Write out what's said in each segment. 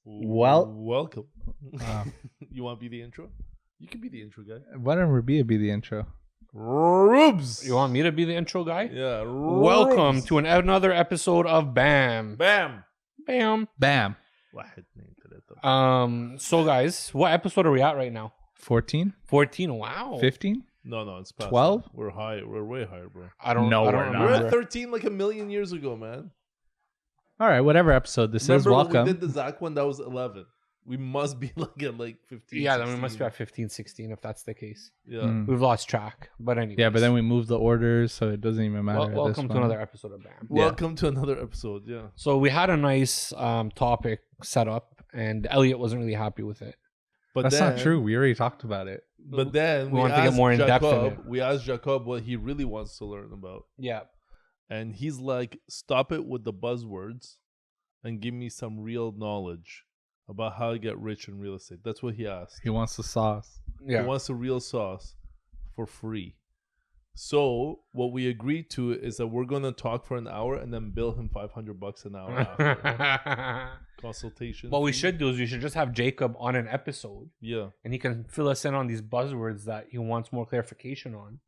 Welcome. Uh, You want to be the intro? You can be the intro guy. why don't Rabieh be the intro? Rubes. You want me to be the intro guy? Yeah. Welcome Rubes. to another episode of BAM. Bam. BAM. Bam. واحد اثنين ثلاثة. So guys, what episode are we at right now? 14? 14. Wow. 15? No, it's past 12? that. We're high. We're way higher, bro. I don't No, I don't we're not. We're remember. at 13 like a million years ago, man. All right, whatever episode this Remember is, when welcome. we did the Zach one? That was 11. We must be like at like 15. Yeah, then we 16. must be at 15, 16 if that's the case. Yeah. Mm. We've lost track. But anyway. Yeah, but then we moved the orders, so it doesn't even matter. at this welcome to point. another episode of BAM. Welcome to another episode. Yeah. So we had a nice topic set up, and Elliott wasn't really happy with it. But That's then, not true. We already talked about it. But then We want to get asked more in depth in Jacob, it. we asked Jacob what he really wants to learn about. Yeah. And he's like, stop it with the buzzwords and give me some real knowledge about how to get rich in real estate. That's what he asked. He wants the sauce. He Yeah. wants the real sauce for free. So what we agreed to is that we're going to talk for an hour and then bill him $500 an hour after. Consultation. What we fee. should do is we should just have Jacob on an episode, Yeah. and he can fill us in on these buzzwords that he wants more clarification on.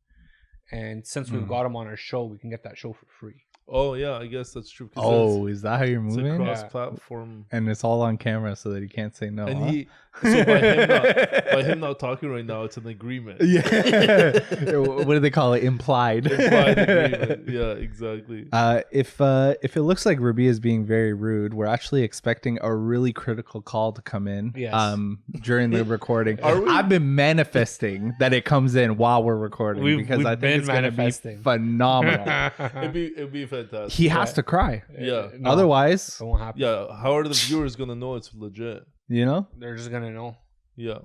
And since we've got him on our show, we can get that show for free. Oh, yeah, I guess that's true. 'cause Oh, is that how you're it's a moving? cross-platform. And it's all on camera so that he can't say no. And huh? he, so by him not talking right now, it's an agreement. Yeah. What do they call it? Implied. Implied agreement. Yeah, exactly. If it looks like Rabieh is being very rude, we're actually expecting a really critical call to come in. Yes. During the recording. Are we? I've been manifesting that it comes in while we're recording because we've I think been it's gonna be manifesting. phenomenal. It'd be fantastic. He has to cry. Yeah. No, Otherwise, it won't happen. Yeah, how are the viewers gonna know it's legit? you know, They're just gonna know. Yeah.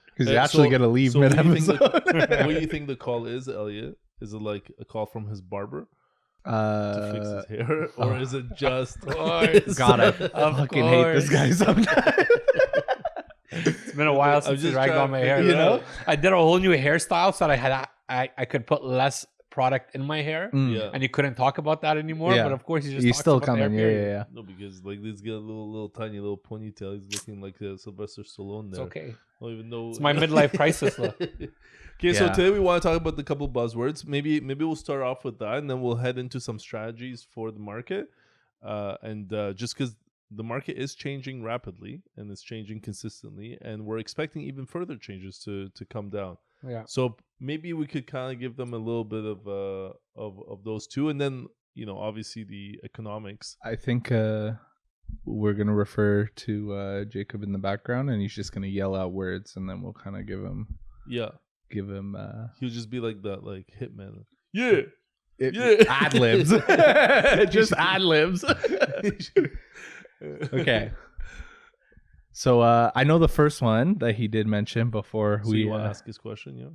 because you actually got to leave what do you mid think episode. what do you think the call is, Elliot? Is it like a call from his barber to fix his hair, or is it just? God, I fucking hate this guy sometimes. It's been a while since just I got trying my to hair. figure You it know, out. I did a whole new hairstyle so that I could put less product in my hair, Yeah. and you couldn't talk about that anymore. Yeah. But of course, you just He's talked still about the hair coming. Yeah, period. yeah. No, because like this got a little tiny little ponytail. He's looking like Sylvester Stallone It's there. okay. I don't even know. It's my midlife crisis look. Okay, so Yeah. today we want to talk about the couple buzzwords. Maybe we'll start off with that, and then we'll head into some strategies for the market. Just because the market is changing rapidly and it's changing consistently, and we're expecting even further changes to come down. Yeah. So maybe we could kind of give them a little bit of those two, and then obviously the economics. I think we're gonna refer to Jacob in the background, and he's just gonna yell out words, and then we'll kind of give him. Yeah, he'll just be like that, like hitman. Yeah. Yeah. ad libs. Just ad libs. Okay. So I know the first one that he did mention before So we you want to ask his question? Yeah.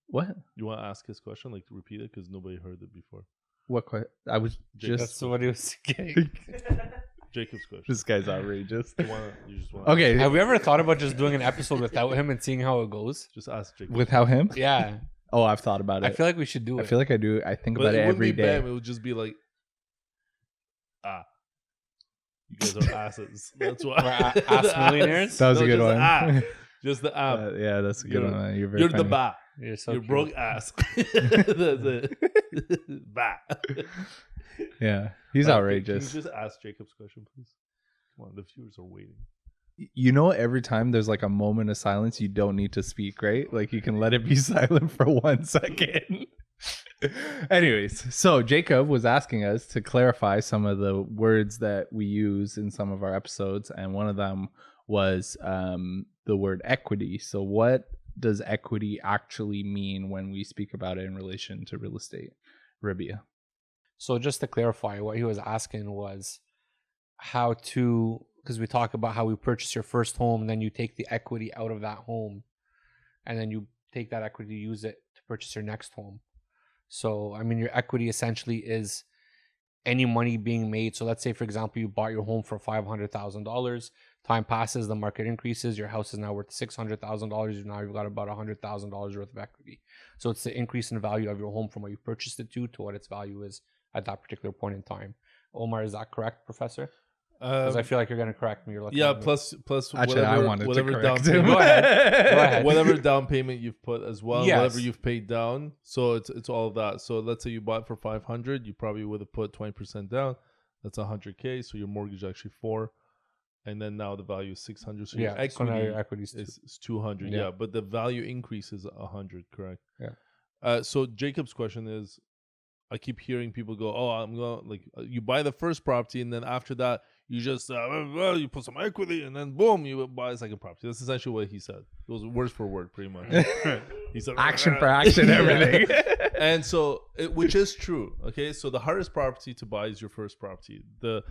what? You want to ask his question, like to repeat it, because nobody heard it before. What I was Jacob. just That's what he was getting. Jacob's question. this guy's outrageous. You just want. Okay, Have we ever thought about just doing an episode without him and seeing how it goes? Just ask Jacob. without him? Yeah, Oh, I've thought about it. I feel like we should do it. I feel like I do. I think But about it wouldn't every be day. Bam, it would just be like, you guys are asses. That's why. We're ass millionaires? That was a good just one. Just the Yeah, that's a good You're- one. You're very You're the funny. ba. You're so You're cute. broke ass. That's it. Ba. Yeah, he's Can outrageous. you just ask Jacob's question, please? Come on, the viewers are waiting. You know, every time there's like a moment of silence, you don't need to speak, right? Like you can let it be silent for 1 second. Anyways, so Jacob was asking us to clarify some of the words that we use in some of our episodes, and one of them was the word equity. So what does equity actually mean when we speak about it in relation to real estate? Rabieh. So just to clarify, what he was asking was how to, because we talk about how we purchase your first home, and then you take the equity out of that home, and then you take that equity, use it to purchase your next home. So, I mean, your equity essentially is any money being made. So let's say, for example, you bought your home for $500,000. Time passes, the market increases. Your house is now worth $600,000. Now you've got about $100,000 worth of equity. So it's the increase in value of your home from what you purchased it to what its value is at that particular point in time. Omar, is that correct, Professor? Because I feel like you're gonna correct me. You're looking Yeah, at me. plus Actually, I wanted to whatever down correct him. payment, Go ahead. whatever down payment you've put as well, Yes. whatever you've paid down. So it's all of that. So let's say you bought for 500, you probably would have put 20% down. That's 100K. So your mortgage is actually 4, and then now the value is 600. So your Yeah. equity So now your equity is 200. Yeah. Yeah, but the value increase is 100. Correct. Yeah. So Jacob's question is, I keep hearing people go, "Oh, I'm going like you buy the first property, and then after that, you just you put some equity, and then boom, you buy a second property." That's essentially what he said. It was word for word, pretty much. He said Action for action, everything. and so, which is true. Okay, so the hardest property to buy is your first property. The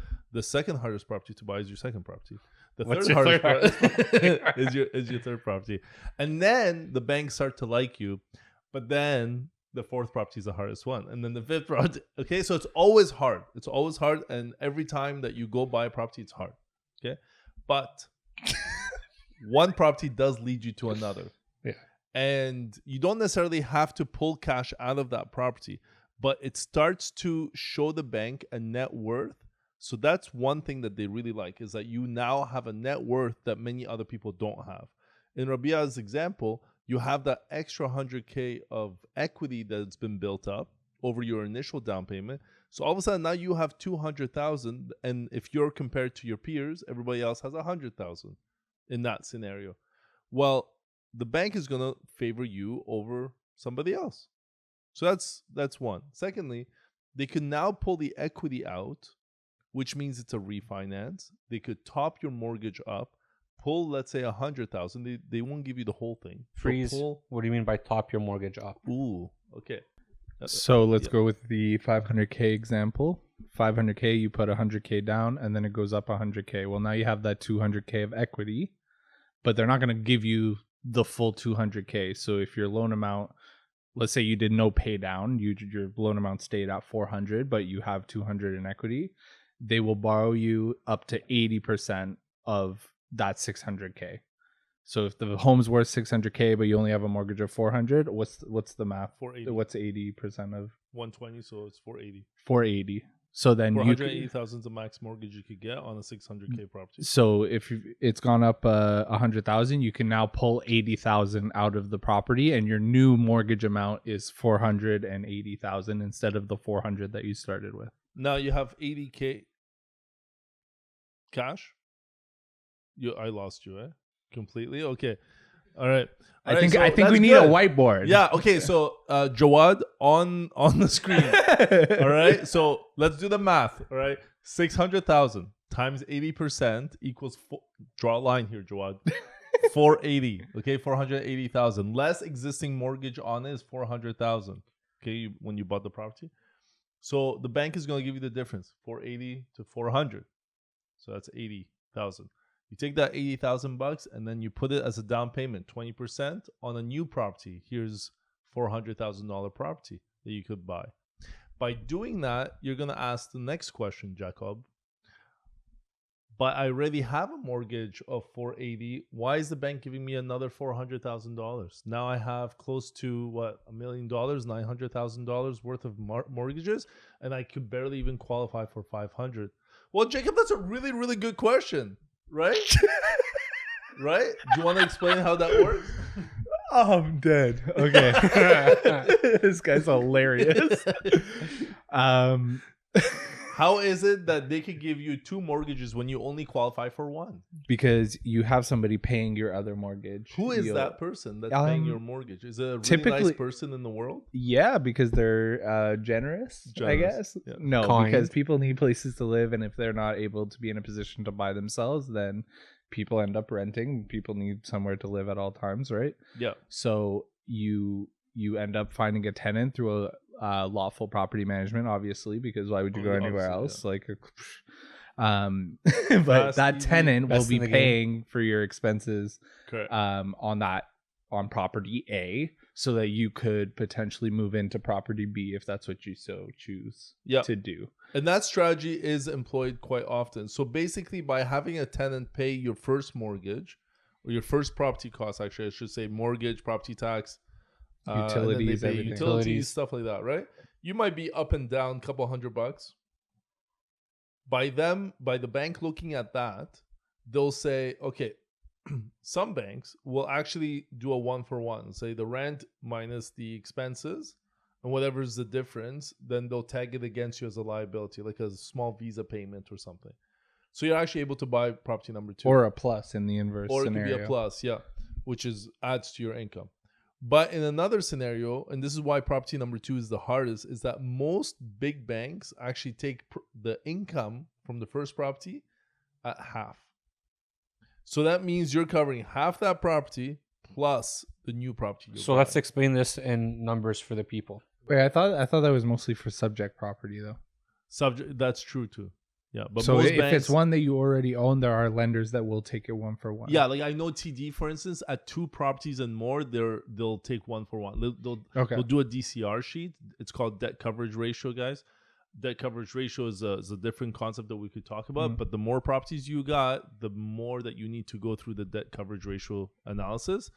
second hardest property to buy is your second property. The What's third your hardest third property is your third property, and then the banks start to like you, but then the fourth property is the hardest one, and then the fifth property. Okay, so it's always hard. It's always hard, and every time that you go buy a property, it's hard. Okay, but one property does lead you to another. Yeah, and you don't necessarily have to pull cash out of that property, but it starts to show the bank a net worth. So that's one thing that they really like, is that you now have a net worth that many other people don't have. In Rabieh's example, you have that extra 100K of equity that's been built up over your initial down payment. So all of a sudden now you have 200,000, and if you're compared to your peers, everybody else has 100,000 in that scenario. Well, the bank is going to favor you over somebody else. So that's one. Secondly, they could now pull the equity out, which means it's a refinance. They could top your mortgage up, pull, let's say, 100,000. They won't give you the whole thing. Freeze. Pull, What do you mean by top your mortgage up? ooh, okay. So let's Yeah. go with the 500K example. 500K, you put 100K down, and then it goes up 100K. Well, now you have that 200K of equity, but they're not going to give you the full 200K. So if your loan amount, let's say you did no pay down, your loan amount stayed at 400, but you have 200 in equity, they will borrow you up to 80% of that 600K. So if the home's worth 600K, but you only have a mortgage of 400, what's the math? 480. What's 80% of 120, so it's 480. 480? So then you 480,000 is the max mortgage you could get on a 600K property. so if it's gone up 100,000, you can now pull 80,000 out of the property, and your new mortgage amount is 480,000 instead of the 400 that you started with. Now you have 80K cash. I lost you, completely. Okay, all right. I All think right, so I think we that's need good. a whiteboard. Yeah. Okay. So Jawad on the screen. All right. So let's do the math. All right. 600,000 times 80% equals draw a line here, Jawad. 480. Okay. 480,000 less existing mortgage on it is 400,000. Okay. When you bought the property, so the bank is going to give you the difference, 480 to 400. So that's 80,000. You take that $80,000 and then you put it as a down payment, 20% on a new property. Here's $400,000 property that you could buy. By doing that, you're going to ask the next question, Jacob. But I already have a mortgage of 480. Why is the bank giving me another $400,000? Now I have close to $1 million, $900,000 worth of mortgages, and I could barely even qualify for 500. Well, Jacob, that's a really, really good question. Right? Right? Do you want to explain how that works? Oh, I'm dead. Okay. This guy's hilarious. How is it that they could give you 2 mortgages when you only qualify for 1? Because you have somebody paying your other mortgage. Who is that person that's paying your mortgage? Is it a really nice person in the world? Yeah, because they're generous, I guess. Yeah. No, Kind. because people need places to live, and if they're not able to be in a position to buy themselves, then people end up renting. People need somewhere to live at all times, right? Yeah. So you end up finding a tenant through a lawful property management, obviously, because why would you go anywhere else? Yeah. Like, but Fast, that easy, tenant will best be in the game. paying for your expenses Correct. on property A, so that you could potentially move into property B if that's what you so choose to do. And that strategy is employed quite often. So basically, by having a tenant pay your first mortgage or your first property cost, actually, I should say mortgage, property tax, Utilities, everything. utilities, stuff like that, right? You might be up and down a couple $100. by the bank looking at that, they'll say, okay, some banks will actually do a 1-for-1, say the rent minus the expenses, and whatever is the difference, then they'll tag it against you as a liability, like a small Visa payment or something. So you're actually able to buy property number 2. Or a plus in the inverse or scenario. it could be a plus, yeah, which adds to your income. But in another scenario, and this is why property number 2 is the hardest, is that most big banks actually take the income from the first property at half. So that means you're covering half that property plus the new property. So let's explain this in numbers for the people. Wait, I thought that was mostly for subject property though. Subject, that's true too. Yeah, but so most if banks, it's one that you already own, there are lenders that will take it 1-for-1. Yeah, like I know TD, for instance, at 2 properties and more, they'll take 1-for-1. They'll do a DCR sheet. It's called debt coverage ratio, guys. Debt coverage ratio is a different concept that we could talk about. But the more properties you got, the more that you need to go through the debt coverage ratio analysis.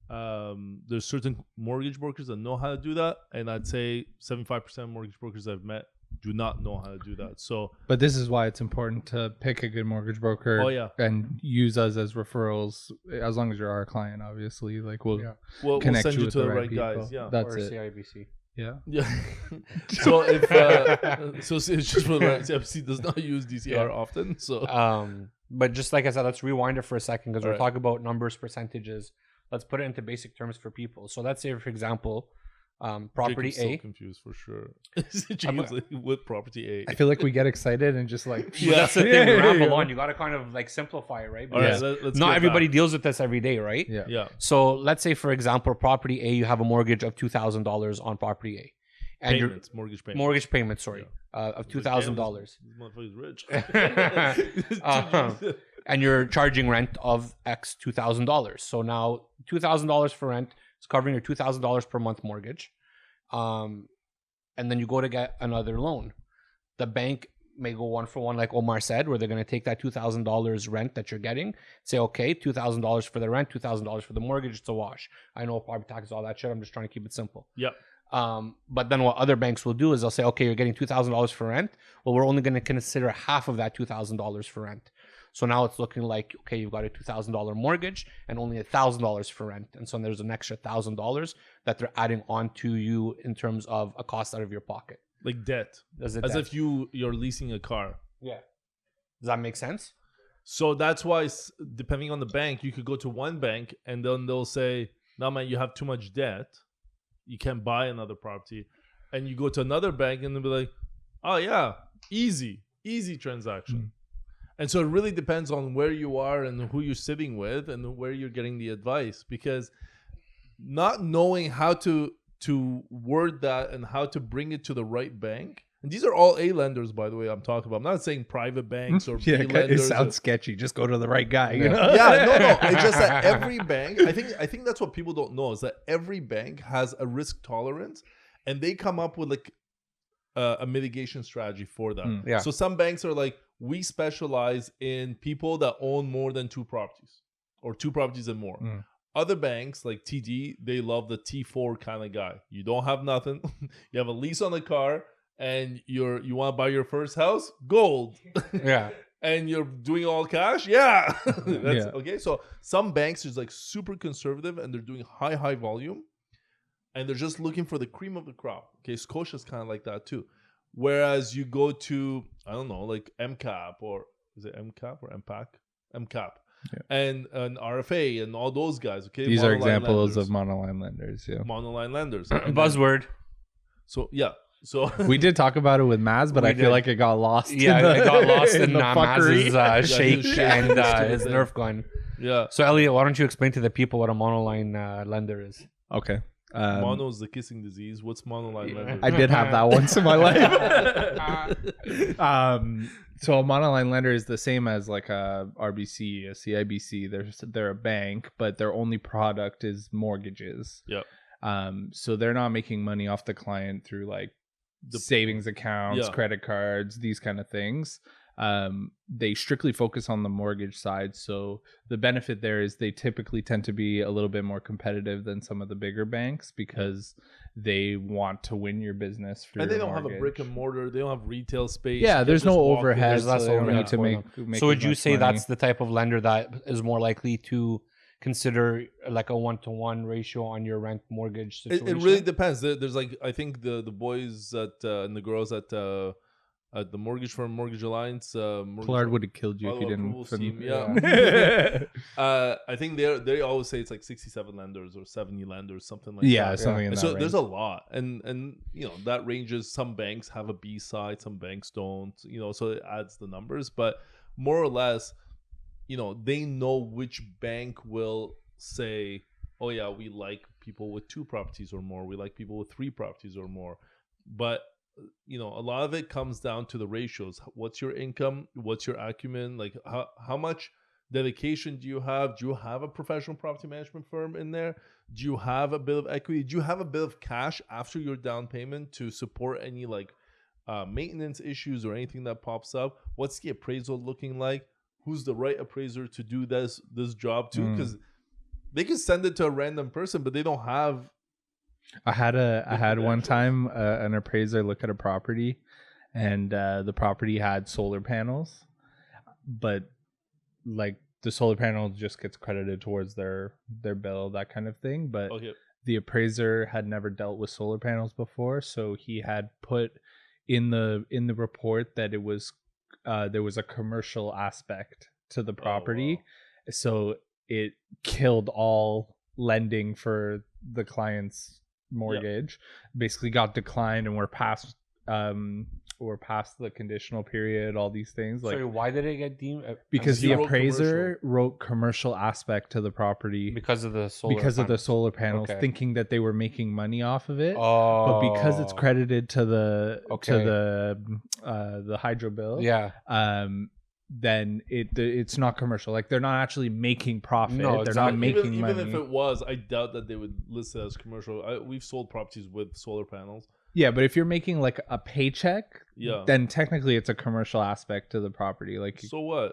There's certain mortgage brokers that know how to do that, and I'd say 75% of mortgage brokers I've met do not know how to do that. So, but this is why it's important to pick a good mortgage broker. Oh, yeah. And use us as referrals, as long as you're our client, obviously. Like we'll connect send you with to the right people. guys. Yeah, That's or it. CIBC. Yeah. Yeah. So if so it's just for the right. CFC does not use DCR often. So but just like I said, let's rewind it for a second because we're Right. talking about numbers, percentages. Let's put it into basic terms for people. So let's say, for example, property Jacob's A. so confused for sure. Jacob's like, with property I A. feel like we get excited and just like Yeah. That's the thing. We ramble on. You got to kind of like simplify it, right? All right, Because let's not get everybody back. deals with this every day, right? yeah. Yeah. So let's say, for example, property A, you have a mortgage of $2,000 on property A, and your Payments, mortgage payments. mortgage payment, sorry, of $2,000. This motherfucker's rich. And you're charging rent of X $2,000. So now $2,000 for rent is covering your $2,000 per month mortgage. And then you go to get another loan. The bank may go 1-for-1, like Omar said, where they're going to take that $2,000 rent that you're getting, say, okay, $2,000 for the rent, $2,000 for the mortgage, it's a wash. I know property taxes, all that shit. I'm just trying to keep it simple. Yeah. But then what other banks will do is they'll say, okay, you're getting $2,000 for rent. Well, we're only going to consider half of that $2,000 for rent. So now it's looking like, okay, you've got a $2,000 mortgage and only $1,000 for rent. And so there's an extra $1,000 that they're adding on to you in terms of a cost out of your pocket. Like debt. As If you're leasing a car. Yeah. Does that make sense? So that's why, depending on the bank, you could go to one bank and then they'll say, no, man, you have too much debt. You can't buy another property. And you go to another bank and they'll be like, oh, yeah, easy transaction. And so it really depends on where you are and who you're sitting with and where you're getting the advice, because not knowing how to word that and how to bring it to the right bank. And these are all A lenders, by the way, I'm talking about. I'm not saying private banks or B it lenders. sounds sketchy. Just go to the right guy. You know? Yeah, no. It's just that every bank, I think that's what people don't know, is that every bank has a risk tolerance and they come up with like a mitigation strategy for that. Yeah. So some banks are like, we specialize in people that own more than 2 properties or 2 properties and more. Other banks like TD, they love the T4 kind of guy. You don't have nothing. You have a lease on the car and you want to buy your first house? Gold. Yeah. And you're doing all cash? Yeah. Yeah. Okay. So some banks is like super conservative and they're doing high volume and they're just looking for the cream of the crop. Okay. Scotia's kind of like that too. Whereas you go to, I don't know, like MCAP or is it MCAP or MPAC? MCAP. Yeah. And RFA and all those guys. Okay. These are Monoline examples lenders. of monoline lenders. Yeah. Monoline lenders. And then- Buzzword. So, yeah. So We did talk about it with Maz, but We I feel did. like it got lost. Yeah, in it got lost in the fuckery. Maz's shake he was and shaking his this Nerf gun. yeah. So, Elliott, why don't you explain to the people what a monoline lender is? Okay. Mono is the kissing disease. What's monoline lender? I did have that once in my life. So a monoline lender is the same as like a RBC, a CIBC. They're a bank, but their only product is mortgages. Yep. So they're not making money off the client through like The- savings accounts, Yeah. credit cards, these kind of things. they strictly focus on the mortgage side. So the benefit there is they typically tend to be a little bit more competitive than some of the bigger banks because they want to win your business for And they your don't have a mortgage. brick and mortar. They don't have retail space. Yeah, You there's can't no just walk in. overhead. There's less so they don't overhead need to for make So as would you much say money. that's the type of lender that is more likely to consider like a 1-to-1 ratio on your rent mortgage situation? It really depends. There's like I think the boys at and the girls at the mortgage firm, Mortgage Alliance, Pollard would have killed you if you approval didn't. scheme. I think they always say it's like 67 lenders or 70 lenders, something like yeah, that. something in that So range. there's a lot, and that ranges. Some banks have a B side, some banks don't. So it adds the numbers, but more or less, they know which bank will say, "Oh yeah, we like people with 2 properties or more. We like people with 3 properties or more," but a lot of it comes down to the ratios. What's your income? What's your acumen? Like how much dedication do you have? Do you have a professional property management firm in there? Do you have a bit of equity? Do you have a bit of cash after your down payment to support any like maintenance issues or anything that pops up? What's the appraisal looking like? Who's the right appraiser to do this job too? Because they can send it to a random person, but they don't have. I had one time an appraiser look at a property, and the property had solar panels, but like the solar panel just gets credited towards their bill, that kind of thing. But the appraiser had never dealt with solar panels before, so he had put in the report that it was there was a commercial aspect to the property, so it killed all lending for the client's mortgage. Basically got declined, and we're past the conditional period, all these things. Like, sorry, why did it get deemed? because the appraiser commercial. wrote commercial aspect to the property Because of the solar of the solar panels, Okay. thinking that they were making money off of it. Oh, But because it's credited to the hydro bill, then it's not commercial. Like, they're not actually making profit. No, they're not exactly. making money. Even if it was, I doubt that they would list it as commercial. We've sold properties with solar panels. Yeah, but if you're making like a paycheck, Yeah. then technically it's a commercial aspect to the property. Like, So what?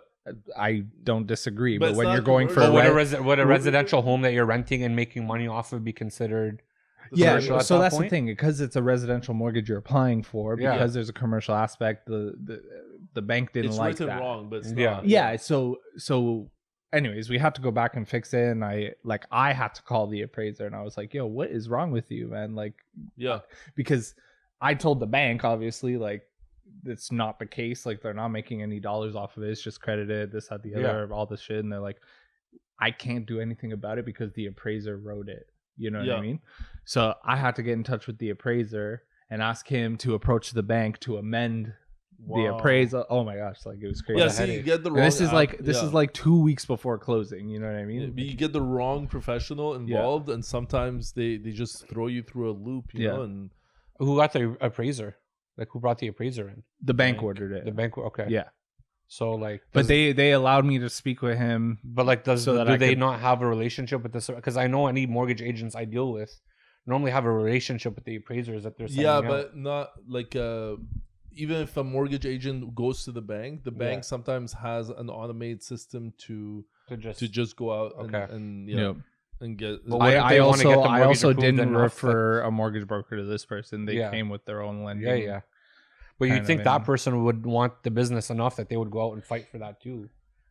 I don't disagree, But but it's when not you're going for commercial. would a residential home that you're renting and making money off of be considered? yeah, commercial at so that that's point? the thing, because it's a residential mortgage you're applying for, Yeah. because there's a commercial aspect. The bank didn't It's like written that. wrong, but it's Yeah. not. Yeah, so anyways, we had to go back and fix it, and I had to call the appraiser, and I was like, "Yo, what is wrong with you, man?" Like, Yeah. because I told the bank, obviously, like, it's not the case. Like, they're not making any dollars off of it. It's just credited, this, that, the other, all this shit. And they're like, I can't do anything about it because the appraiser wrote it. You know what I mean? So I had to get in touch with the appraiser and ask him to approach the bank to amend the appraisal. Oh my gosh, like, it was crazy. Yeah, see, you get the wrong. And this is app- like 2 weeks before closing. You know what I mean? Yeah, but you get the wrong professional involved, and sometimes they just throw you through a loop, you know. And Who got the appraiser? Like, who brought the appraiser in? The bank ordered it. The bank. Okay. Yeah. So like, But they allowed me to speak with him. But like, do I they could- not have a relationship with this? Because I know any mortgage agents I deal with normally have a relationship with the appraisers that they're sending out. but not like even if a mortgage agent goes to the bank sometimes has an automated system to just go out and get. But what if they wanna get the I mortgage also approved didn't enough refer a mortgage broker to this person. They came with their own lending. Yeah. But you kind think of that in. person would want the business enough that they would go out and fight for that too,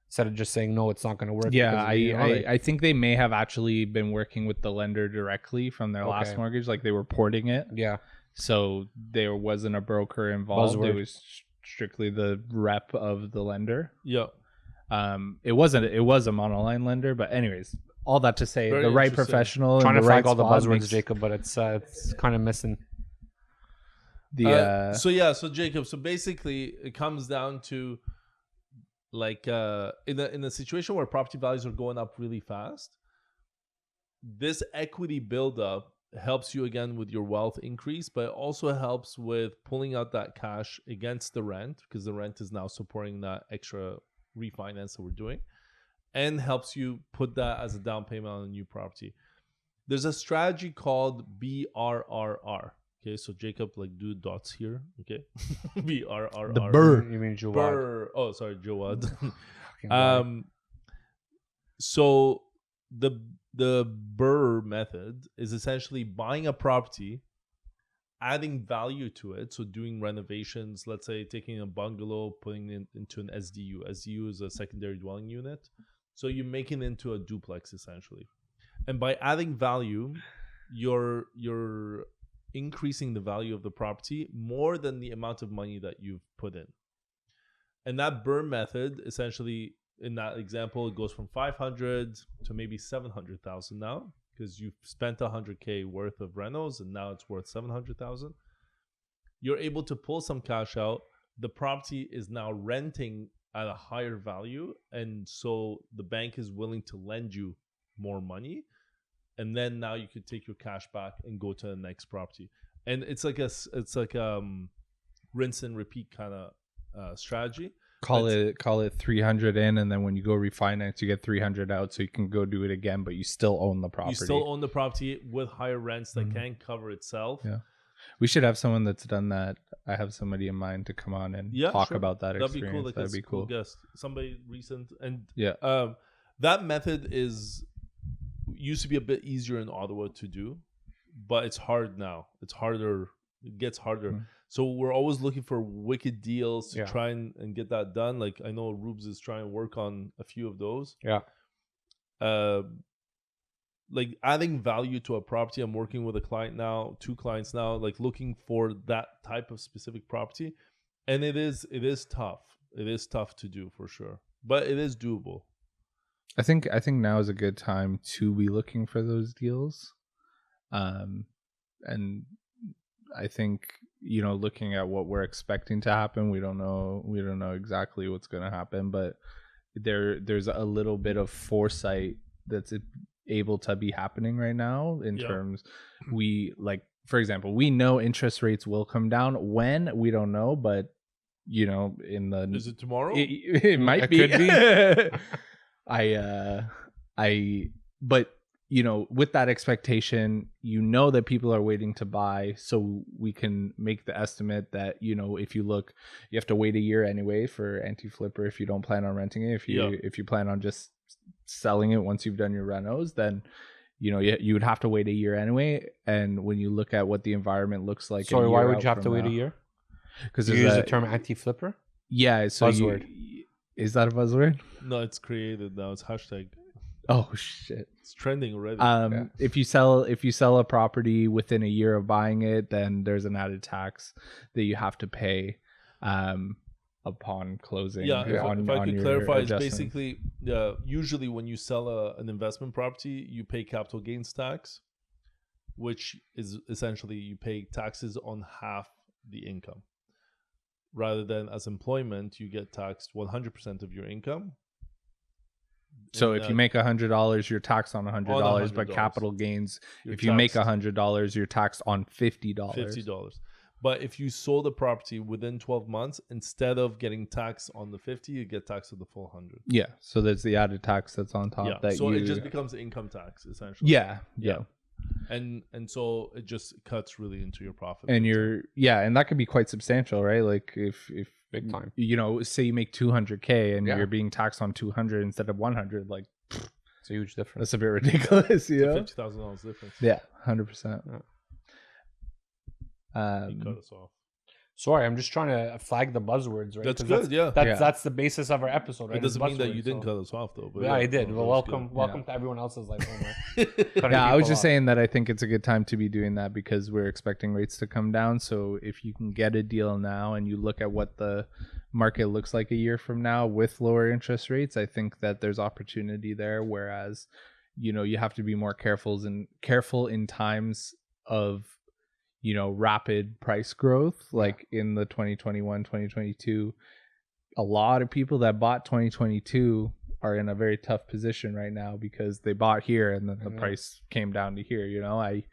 instead of just saying no, it's not going to work. Yeah, because of the- I think they may have actually been working with the lender directly from their last mortgage. Like, they were porting it. yeah. So there wasn't a broker involved. Buzzword. It was strictly the rep of the lender. Yeah. It was a monoline lender, but anyways, all that to say, Very the right interesting. professional Trying in to the right flag all the spot buzzwords, makes Jacob, but it's kind of missing. So Jacob, so basically it comes down to like in a situation where property values are going up really fast, this equity buildup helps you again with your wealth increase, but it also helps with pulling out that cash against the rent, because the rent is now supporting that extra refinance that we're doing, and helps you put that as a down payment on a new property. There's a strategy called BRRR. Okay, so Jacob, like, do dots here. Okay, BRRR. The BRRR. You mean Jawad? BRRR. Oh, sorry, Jawad. Fucking guy. So the BRRR method is essentially buying a property, adding value to it. So doing renovations, let's say taking a bungalow, putting it into an SDU. SDU is a secondary dwelling unit. So you're making it into a duplex essentially. And by adding value, you're increasing the value of the property more than the amount of money that you've put in. And that BRRR method, essentially, in that example, it goes from 500 to maybe 700,000 now, because you've spent 100K worth of renos and now it's worth 700,000. You're able to pull some cash out. The property is now renting at a higher value, and so the bank is willing to lend you more money. And then now you could take your cash back and go to the next property. And it's like rinse and repeat kind of strategy. Call it 300 in, and then when you go refinance, you get 300 out, so you can go do it again, but you still own the property. You still own the property with higher rents that can cover itself. Yeah, we should have someone that's done that. I have somebody in mind to come on and talk about that experience. That'd be cool. Like, that'd be cool. Guest, somebody recent, and yeah, that method used to be a bit easier in Ottawa to do, but it's hard now. It's harder. It gets harder. Mm-hmm. So we're always looking for wicked deals to try and get that done. Like, I know Rubes is trying to work on a few of those. Yeah. Like adding value to a property. I'm working with a client now, 2 clients now, like looking for that type of specific property. And it is tough. It is tough to do for sure, but it is doable. I think now is a good time to be looking for those deals. And I think, looking at what we're expecting to happen, we don't know exactly what's going to happen, but there's a little bit of foresight that's able to be happening right now in terms, for example, we know interest rates will come down. When, we don't know, but is it tomorrow? It might be. Could be. But with that expectation, that people are waiting to buy, so we can make the estimate that, if you look, you have to wait a year anyway for anti-flipper if you don't plan on renting it. If you plan on just selling it once you've done your renos, then you would have to wait a year anyway. And when you look at what the environment looks like, sorry, why would you have to wait a year? Because you use the term anti-flipper. Yeah, so buzzword. Is that a buzzword? No, it's created now. It's hashtag. Oh shit! It's trending already. If you sell a property within a year of buying it, then there's an added tax that you have to pay upon closing. Yeah, if I could clarify, it's basically usually when you sell an investment property, you pay capital gains tax, which is essentially you pay taxes on half the income, rather than as employment you get taxed 100% of your income. So if you make $100, you're taxed on $100, but capital gains, if you make $100, you're taxed on $50. $50. But if you sold a property within 12 months, instead of getting taxed on the 50, you get taxed on the full 100. Yeah. So there's the added tax that's on top. Yeah. So it just becomes income tax essentially. Yeah. And so it just cuts really into your profit. And and that could be quite substantial, right? Like if big time, say you make 200K and you're being taxed on 200 instead of 100, like it's a huge difference. That's a bit ridiculous, $50,000 difference. Yeah, 100%. You cut us off. Sorry, I'm just trying to flag the buzzwords, right? That's good, That's the basis of our episode, right? It doesn't mean that you didn't cut us off, though. But I did. Well, welcome to everyone else's life, Omar. I was just saying that I think it's a good time to be doing that because we're expecting rates to come down. So if you can get a deal now and you look at what the market looks like a year from now with lower interest rates, I think that there's opportunity there. Whereas, you have to be more careful in times of rapid price growth, like in the 2021, 2022, a lot of people that bought 2022 are in a very tough position right now because they bought here and then the price came down to here. I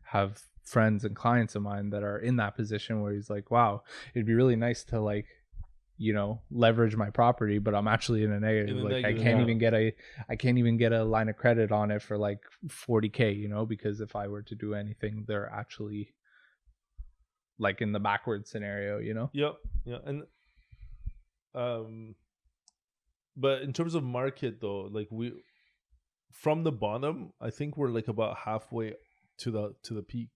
have friends and clients of mine that are in that position where he's like, wow, it'd be really nice to leverage my property, but I'm actually in a negative. I can't even get a line of credit on it for like 40K, because if I were to do anything, they're actually like in the backward scenario, you know? Yeah, and but in terms of market though, like we from the bottom, I think we're like about halfway to the peak.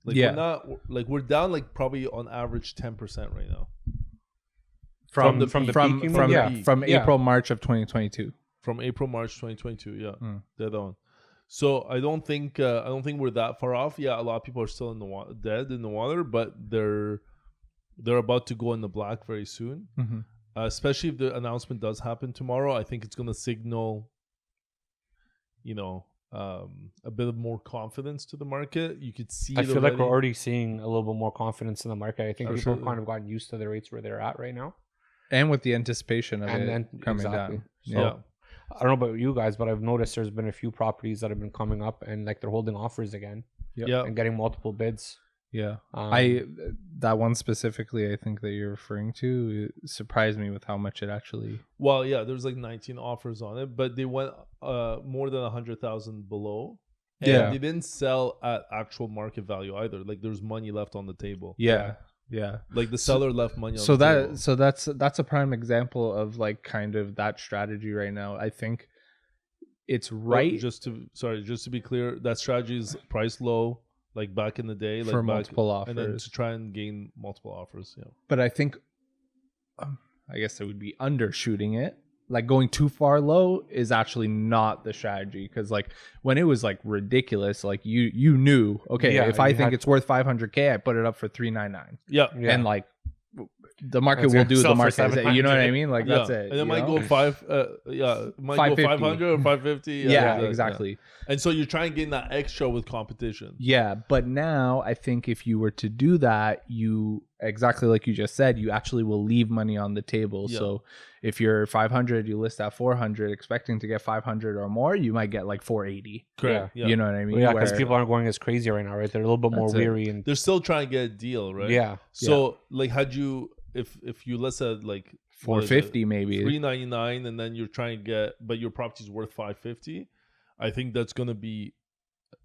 Like Yeah. we're not like we're down like probably on average 10% right now. From the from peak. from peak, from, yeah. from Yeah. April, March of 2022. From April, March 2022, yeah, Mm. dead on. So I don't think we're that far off. Yeah, a lot of people are still in the dead in the water, but they're about to go in the black very soon. Mm-hmm. Especially if the announcement does happen tomorrow, I think it's going to signal, a bit of more confidence to the market. You could see. I it feel like we're already. already seeing a little bit more confidence in the market. I think people Absolutely. have kind of gotten used to the rates where they're at right now. And with the anticipation of And it then coming exactly. down. So, Yeah. I don't know about you guys, but I've noticed there's been a few properties that have been coming up and like they're holding offers again Yeah. and getting multiple bids. Yeah. Um, That one specifically, I think that you're referring to, it surprised me with how much it actually. Well, yeah, there's like 19 offers on it, but they went more than 100,000 below. And Yeah. they didn't sell at actual market value either. Like there's money left on the table. Yeah. Yeah. Like the seller left money on So the table. that's a prime example of like kind of that strategy right now. I think it's right Just to be clear, that strategy is price low, like back in the day, like for back, multiple and then offers. to try and gain multiple offers. Yeah. But I think, I guess it would be undershooting it. Like going too far low is actually not the strategy, because like when it was like ridiculous, like you knew, okay, Yeah, if I you think had- it's worth 500K, I put it up for 399, Yeah. yeah. and like the market It's will gonna do sell the for market. You know what I 700. mean? Like Yeah. that's it. And it you might know? go it might go 550. 500 or 550. Yeah, exactly. And so you're trying to gain that extra with competition. Yeah, but now I think if you were to do that, you exactly like you just said, you actually will leave money on the table. Yeah. So if you're 500, you list at 400, expecting to get 500 or more, you might get like 480. Correct. Yeah. You know what I mean? Well, yeah, because Where- people aren't going as crazy right now, right? They're a little bit more That's it. weary and They're still trying to get a deal, right? yeah. So like, had you if you list at like 450 maybe. 399, and then you're trying to get, but your property's worth 550, I think that's gonna be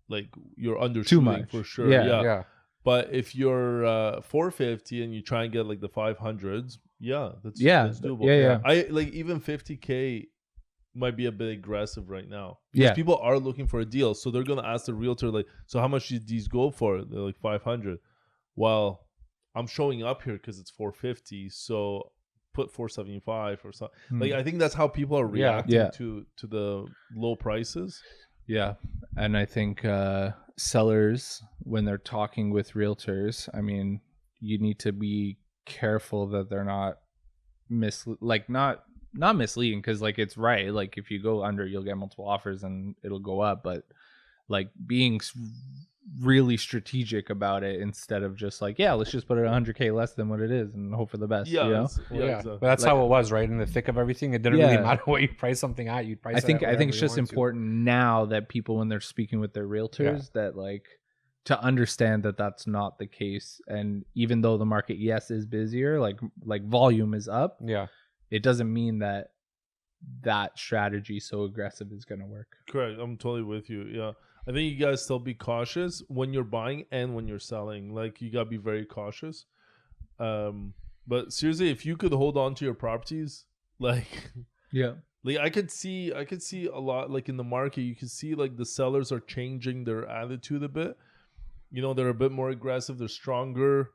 like you're undershooting Too much. for sure. Yeah. Yeah. But if you're 450 and you try and get like the 500s, that's doable. Yeah. I like even 50K might be a bit aggressive right now. Yeah. Because people are looking for a deal, so they're gonna ask the realtor like, so how much did these go for? They're like 500. Well, I'm showing up here because it's 450, so put 475 or something. Like I think that's how people are reacting Yeah. to the low prices. Yeah. And I think sellers, when they're talking with realtors, I mean, you need to be careful that they're not not misleading, because like it's right. Like if you go under, you'll get multiple offers and it'll go up. But like being really strategic about it, instead of just like, yeah, let's just put it 100K less than what it is and hope for the best. Yeah, You know? Yeah. exactly. But that's Like- how it was, right? In the thick of everything, it didn't really Yeah. matter what you price something at. You'd price I think it at it's whatever just you want to. important now that people, when they're speaking with their realtors, that like to understand that that's not the case. And even though the market, yes, is busier, like volume is up, Yeah. it doesn't mean that strategy so aggressive is going to work. Correct. I'm totally with you. Yeah. I think you guys still be cautious when you're buying and when you're selling. Like you gotta be very cautious. But seriously, if you could hold on to your properties, like Yeah. like I could see a lot, like in the market, you can see like the sellers are changing their attitude a bit. You know, they're a bit more aggressive, they're stronger.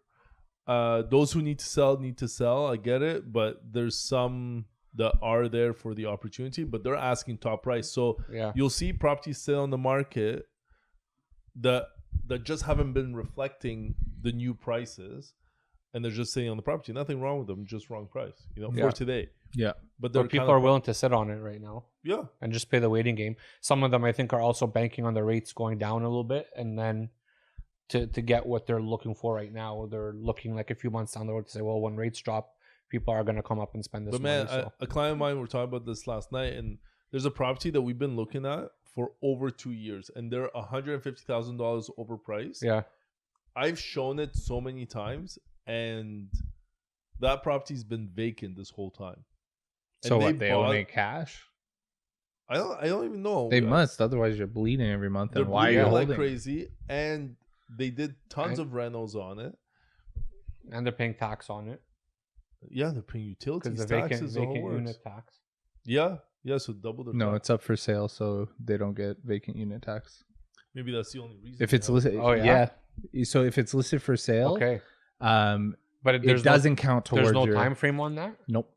Those who need to sell, I get it, but there's some that are there for the opportunity, but they're asking top price. So Yeah. you'll see properties still on the market that just haven't been reflecting the new prices, and they're just sitting on the property. Nothing wrong with them, just wrong price, Yeah. for today. Yeah. But they're But people kind are of, willing to sit on it right now yeah, and just play the waiting game. Some of them, I think, are also banking on the rates going down a little bit, and then to get what they're looking for right now, they're looking like a few months down the road to say, well, when rates drop, people are going to come up and spend this But money. man, So. a client of mine, we were talking about this last night, and there's a property that we've been looking at for over 2 years, and they're $150,000 overpriced. Yeah. I've shown it so many times, and that property's been vacant this whole time. And So what, they own it cash? I don't even know. They must, otherwise you're bleeding every month. They're And why are you bleeding holding? like crazy, and they did tons Right. of rentals on it. And they're paying tax on it Yeah, they're paying because utilities, the vacant taxes, the whole vacant works. unit tax. Yeah, so double their No, tax. it's up for sale, so they don't get vacant unit tax. Maybe that's the only reason. If it's they have it. listed, Oh, yeah? So if it's listed for sale, Okay, but but it doesn't count towards There's no your time frame on that. Nope.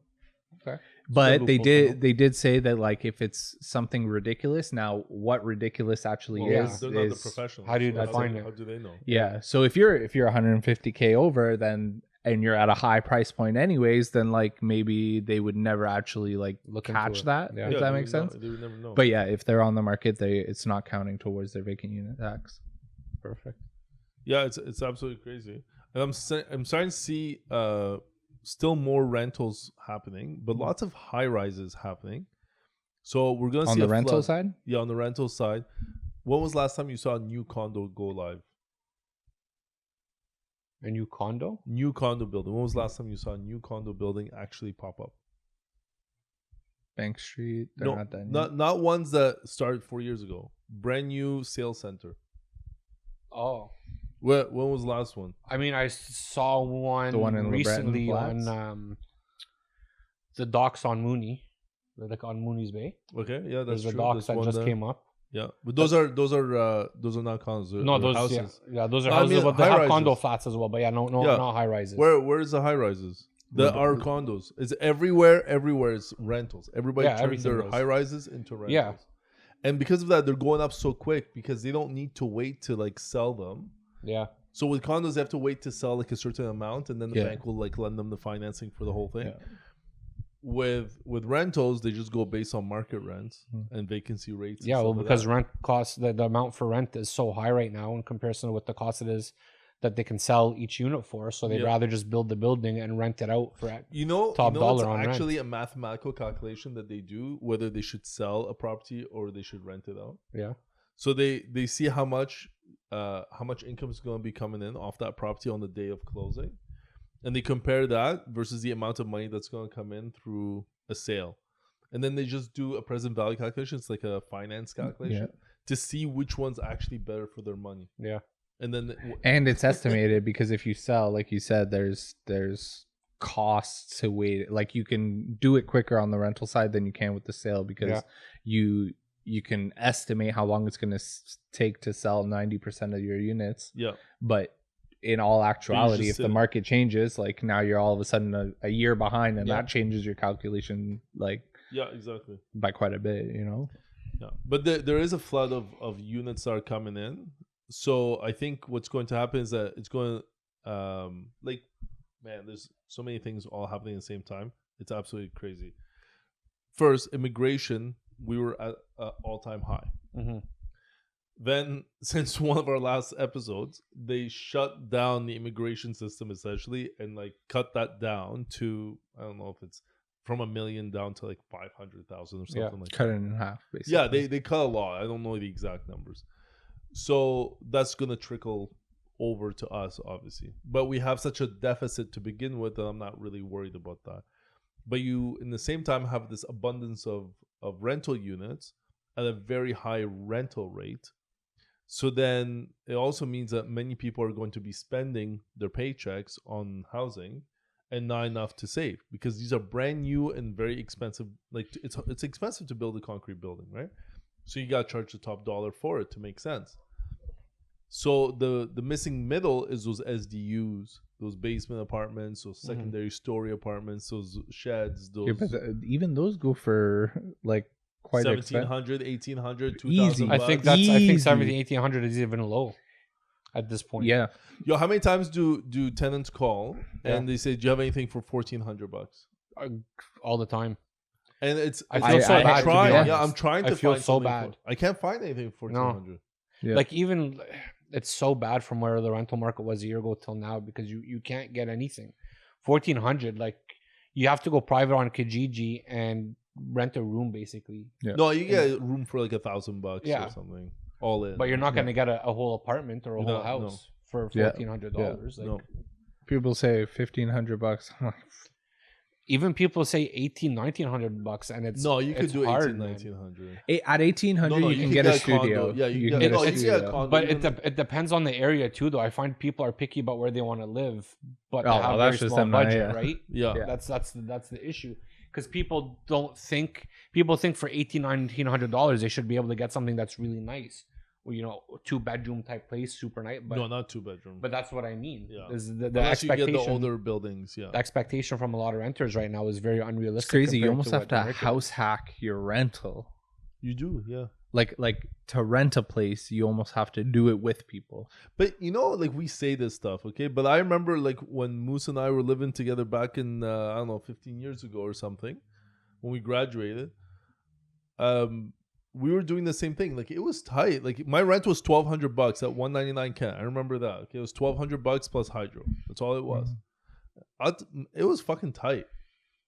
Okay. But they loophole to know. did say that like if it's something ridiculous, now what ridiculous actually Well, Yeah. is they're not the is professionals. How do you so define it? How do they know? yeah. So if you're 150K over, then and you're at a high price point anyways, then like maybe they would never actually like Look into catch it. that. Yeah. If Yeah, that they makes would not- sense. They would never know. But yeah, if they're on the market, it's not counting towards their vacant unit tax. Perfect. yeah, it's absolutely crazy. And I'm starting to see still more rentals happening, but lots of high rises happening. So we're gonna On see the a rental flood. side, Yeah, on the rental side. When was the last time you saw a new condo go live? A new condo? New condo building. When was the last time you saw a new condo building actually pop up? Bank Street, they're No, not done yet. not ones that started 4 years ago. Brand new sales center. Oh, When was the last one? I mean, I saw one, The one in recently LeBreton Flats? on the docks on Mooney, like on Mooney's Bay. Okay, yeah, that's There's the true. docks There's that one just there. came up. Yeah, but those are not condos. No, they're those houses. yeah, those are No, I houses, mean but they have high-rises. condo flats as well. But yeah, no, Yeah. not high rises. Where's the high rises? That are condos. It's everywhere. Everywhere is rentals. Everybody Yeah, turned everything their goes. high rises into rentals. Yeah. And because of that, they're going up so quick because they don't need to wait to like sell them. Yeah, So with condos, they have to wait to sell like a certain amount, and then the Yeah. bank will like lend them the financing for the whole thing. Yeah. With rentals, they just go based on market rents and vacancy rates. and yeah. Well, stuff like because that. rent costs, the amount for rent is so high right now in comparison to what the cost it is that they can sell each unit for. So they'd Yeah. rather just build the building and rent it out for top it's dollar on actually a mathematical calculation that they do whether they should sell a property or they should rent it out. yeah. So they see how much income is going to be coming in off that property on the day of closing, and they compare that versus the amount of money that's going to come in through a sale, and then they just do a present value calculation. It's like a finance calculation to see which one's actually better for their money. Yeah. And then And it's estimated because if you sell, like you said, there's costs to wait. Like you can do it quicker on the rental side than you can with the sale because you can estimate how long it's going to take to sell 90% of your units. yeah, But in all actuality, just if the market changes, like now you're all of a sudden a year behind, and Yeah. that changes your calculation like yeah, exactly. by quite a bit, you know? Yeah, but there is a flood of units that are coming in. So I think what's going to happen is that it's going to, man, there's so many things all happening at the same time. It's absolutely crazy. First, immigration, we were at an all-time high. Mm-hmm. Then, since one of our last episodes, they shut down the immigration system essentially and like cut that down to, I don't know if it's from 1 million down to like 500,000 or something Yeah. like that. Cut it in half, basically. Yeah, they cut a lot. I don't know the exact numbers. So that's going to trickle over to us, obviously. But we have such a deficit to begin with that I'm not really worried about that. But you, in the same time, have this abundance of rental units at a very high rental rate. So then it also means that many people are going to be spending their paychecks on housing and not enough to save because these are brand new and very expensive. Like it's expensive to build a concrete building, right? So you got to charge the top dollar for it to make sense. So the missing middle is those SDUs, those basement apartments, those secondary story apartments, those sheds, those Yeah, but even those go for like quite expensive. 1,700, 1,800, Easy. 2,000 I bucks. think I think Easy. 17, 1800 is even low at this point. Yeah. Yo, how many times do tenants call and Yeah. they say, "Do you have anything for 1,400 bucks?" All the time. And it's I feel so I'm bad, to be trying. honest. Yeah, I'm trying to I feel find so something bad. I can't find anything for 1,400. Yeah. Like even it's so bad from where the rental market was a year ago till now because you can't get anything. 1,400, like you have to go private on Kijiji and rent a room basically. Yeah. No, you get a room for like $1,000 Yeah. or something, all in. But you're not gonna get a whole apartment or a No, whole house for Yeah. $1,400. Like, No. People say $1,500. even people say $1,800-$1,900, and it's No, you could it's do hard, 18, man. 1900. At 1,800, No, you can get a studio. condo. Yeah, you can get, get no, a you can get studio. a condo. But even- it depends on the area too, though. I find people are picky about where they want to live, but they Oh, have well, very that's just small them, budget, yeah. right? yeah. Yeah. That's the issue, because people think for $1,800-$1,900 they should be able to get something that's really nice. Well, 2-bedroom type place, super nice. But No, not 2-bedroom. but that's what I mean. Yeah. Is the Unless you get expectation. the older buildings, yeah. The expectation from a lot of renters right now is very It's unrealistic. crazy. You compared almost to have what the to market is. house hack your rental. You do, yeah. Like to rent a place, you almost have to do it with people. But like we say this stuff, okay? But I remember like when Moose and I were living together back in I don't know, 15 years ago or something, when we graduated. We were doing the same thing. Like it was tight. Like my rent was $1,200 at 199 Kent. I remember that. Okay, it was $1,200 plus hydro. That's all it was. It was fucking tight.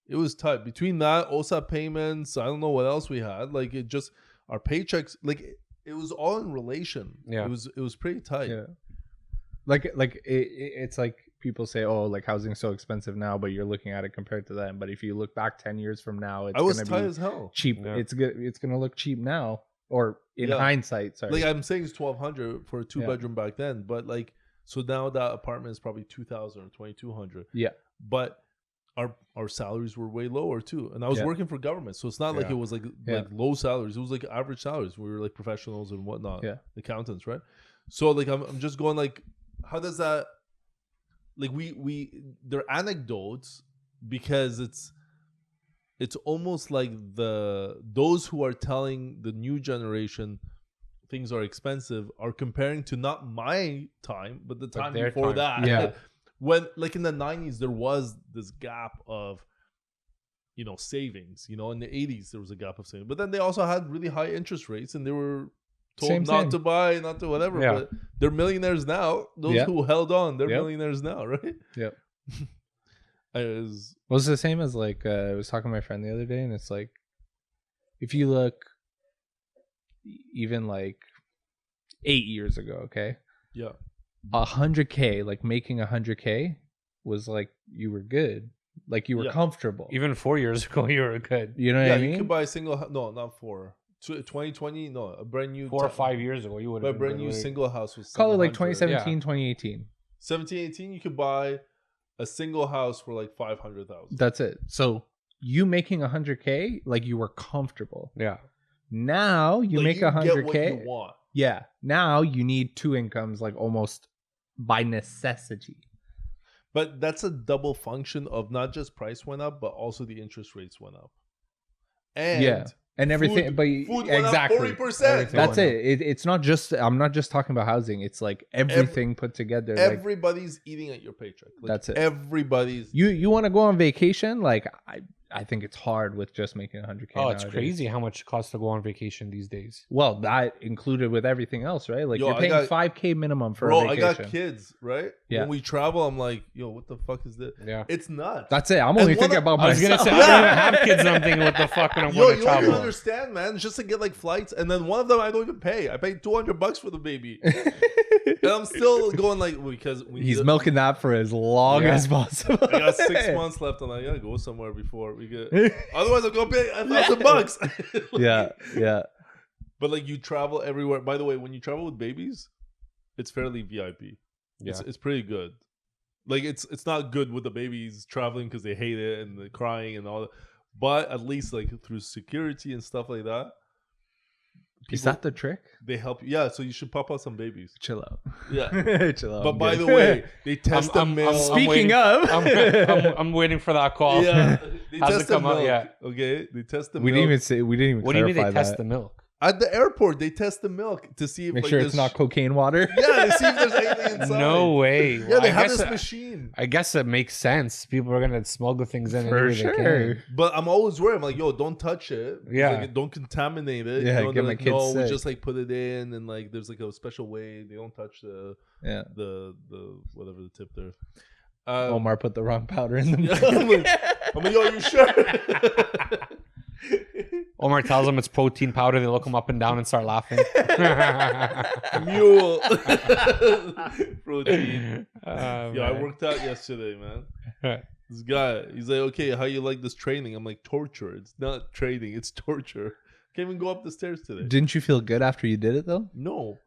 It was tight. Between that, OSAP payments, I don't know what else we had. Like it just our paychecks. Like it was all in relation. Yeah. It was pretty tight. Yeah. It's like people say, oh, like housing's so expensive now, but you're looking at it compared to then. But if you look back 10 years from now, it's I was gonna tight be as hell. cheap. Yeah. It's gonna look cheap now, or in Yeah. hindsight. Sorry. Like I'm saying, it's $1,200 for a 2-bedroom back then. But like, so now that apartment is probably $2,000 or $2,200. Yeah. But our salaries were way lower too, and I was Yeah. working for government, so it's not like Yeah. it was like low salaries. It was like average salaries. We were like professionals and whatnot, accountants, right? So like I'm just going like, how does that? Like they're anecdotes because it's almost like those who are telling the new generation things are expensive are comparing to not my time, but the time their before time. that. Yeah. When like in the 90s there was this gap of savings. In the 80s there was a gap of savings, but then they also had really high interest rates and they were told not to buy, not to whatever. Yeah. But they're millionaires now. Those who held on, they're millionaires now, right? Yep. It was the same as like I was talking to my friend the other day, and it's like if you look even like 8 years ago, okay, yeah, 100K, like making 100K was like you were good, like you were comfortable. Even 4 years ago, you were good. You know what I mean? You could buy a single. No, not 4. 2020, no, a brand new 4 or 5 years ago, you would have a brand new single house was call it like 700. 2017, 2018. 17, 18, you could buy a single house for like 500,000. That's it. So you making 100K, like you were comfortable. Yeah. Now you Like, make you 100K. get what you want. Yeah. Now you need 2 incomes, like almost by necessity. But that's a double function of not just price went up, but also the interest rates went up. And and everything, food but went exactly up 40%. That's it. It's not just. I'm not just talking about housing. It's like everything put together. Like, Everybody's eating at your paycheck. Like, that's it. Everybody's. You want to go on vacation? Like I think it's hard with just making 100K. Oh, it's nowadays. crazy how much it costs to go on vacation these days. Well, that included with everything else, right? Like you're paying 5K minimum for a I vacation. got kids, right? Yeah. When we travel, I'm like, yo, what the fuck is this? Yeah. It's nuts. That's it. I'm only thinking about I was myself. gonna say I don't even have kids, and I'm thinking, what the fuck when I'm Yo, going to you don't even travel? understand, man. Just to get like flights, and then one of them I don't even pay. I paid $200 for the baby, and I'm still going like because He's milking that for as long as possible. I got 6 months left, and I gotta go somewhere before we get. Otherwise, I'm gonna pay $1,000. Yeah. But like you travel everywhere. By the way, when you travel with babies, it's fairly VIP. Yeah. It's pretty good. Like it's not good with the babies traveling because they hate it and they're crying and all that. But at least like through security and stuff like that. Is that the trick? They help you. Yeah, so you should pop out some babies. Chill out. Yeah. Chill out. But by the way, they test the milk. Speaking of, I'm waiting for that call. Yeah, they How's test it the come out? milk. Yeah. Okay, they test the we milk. didn't even What do you mean they clarify test that. the milk? At the airport, they test the milk to see if Make like, sure there's- it's not cocaine water. Yeah, they see if there's anything inside. No way. Yeah, Well, they I have guess this machine. I guess it makes sense. People are gonna smuggle things in For any way they sure. can. But I'm always worried. I'm like, yo, don't touch it. It's Yeah. like, don't contaminate it. Yeah, you know, get they're my like, kids no, we sick. just like put it in and like there's like a special way. They don't touch the Yeah. the whatever the tip there. Omar put the wrong powder in the Yeah, I'm like, yo, you sure? Omar tells them it's protein powder. They look him up and down and start laughing. Mule. Protein. Oh, Yeah, I man. worked out yesterday, man. This guy, he's like, okay, how you like this training? I'm like, torture. It's not training, it's torture. Can't even go up the stairs today. Didn't you feel good after you did it though? No.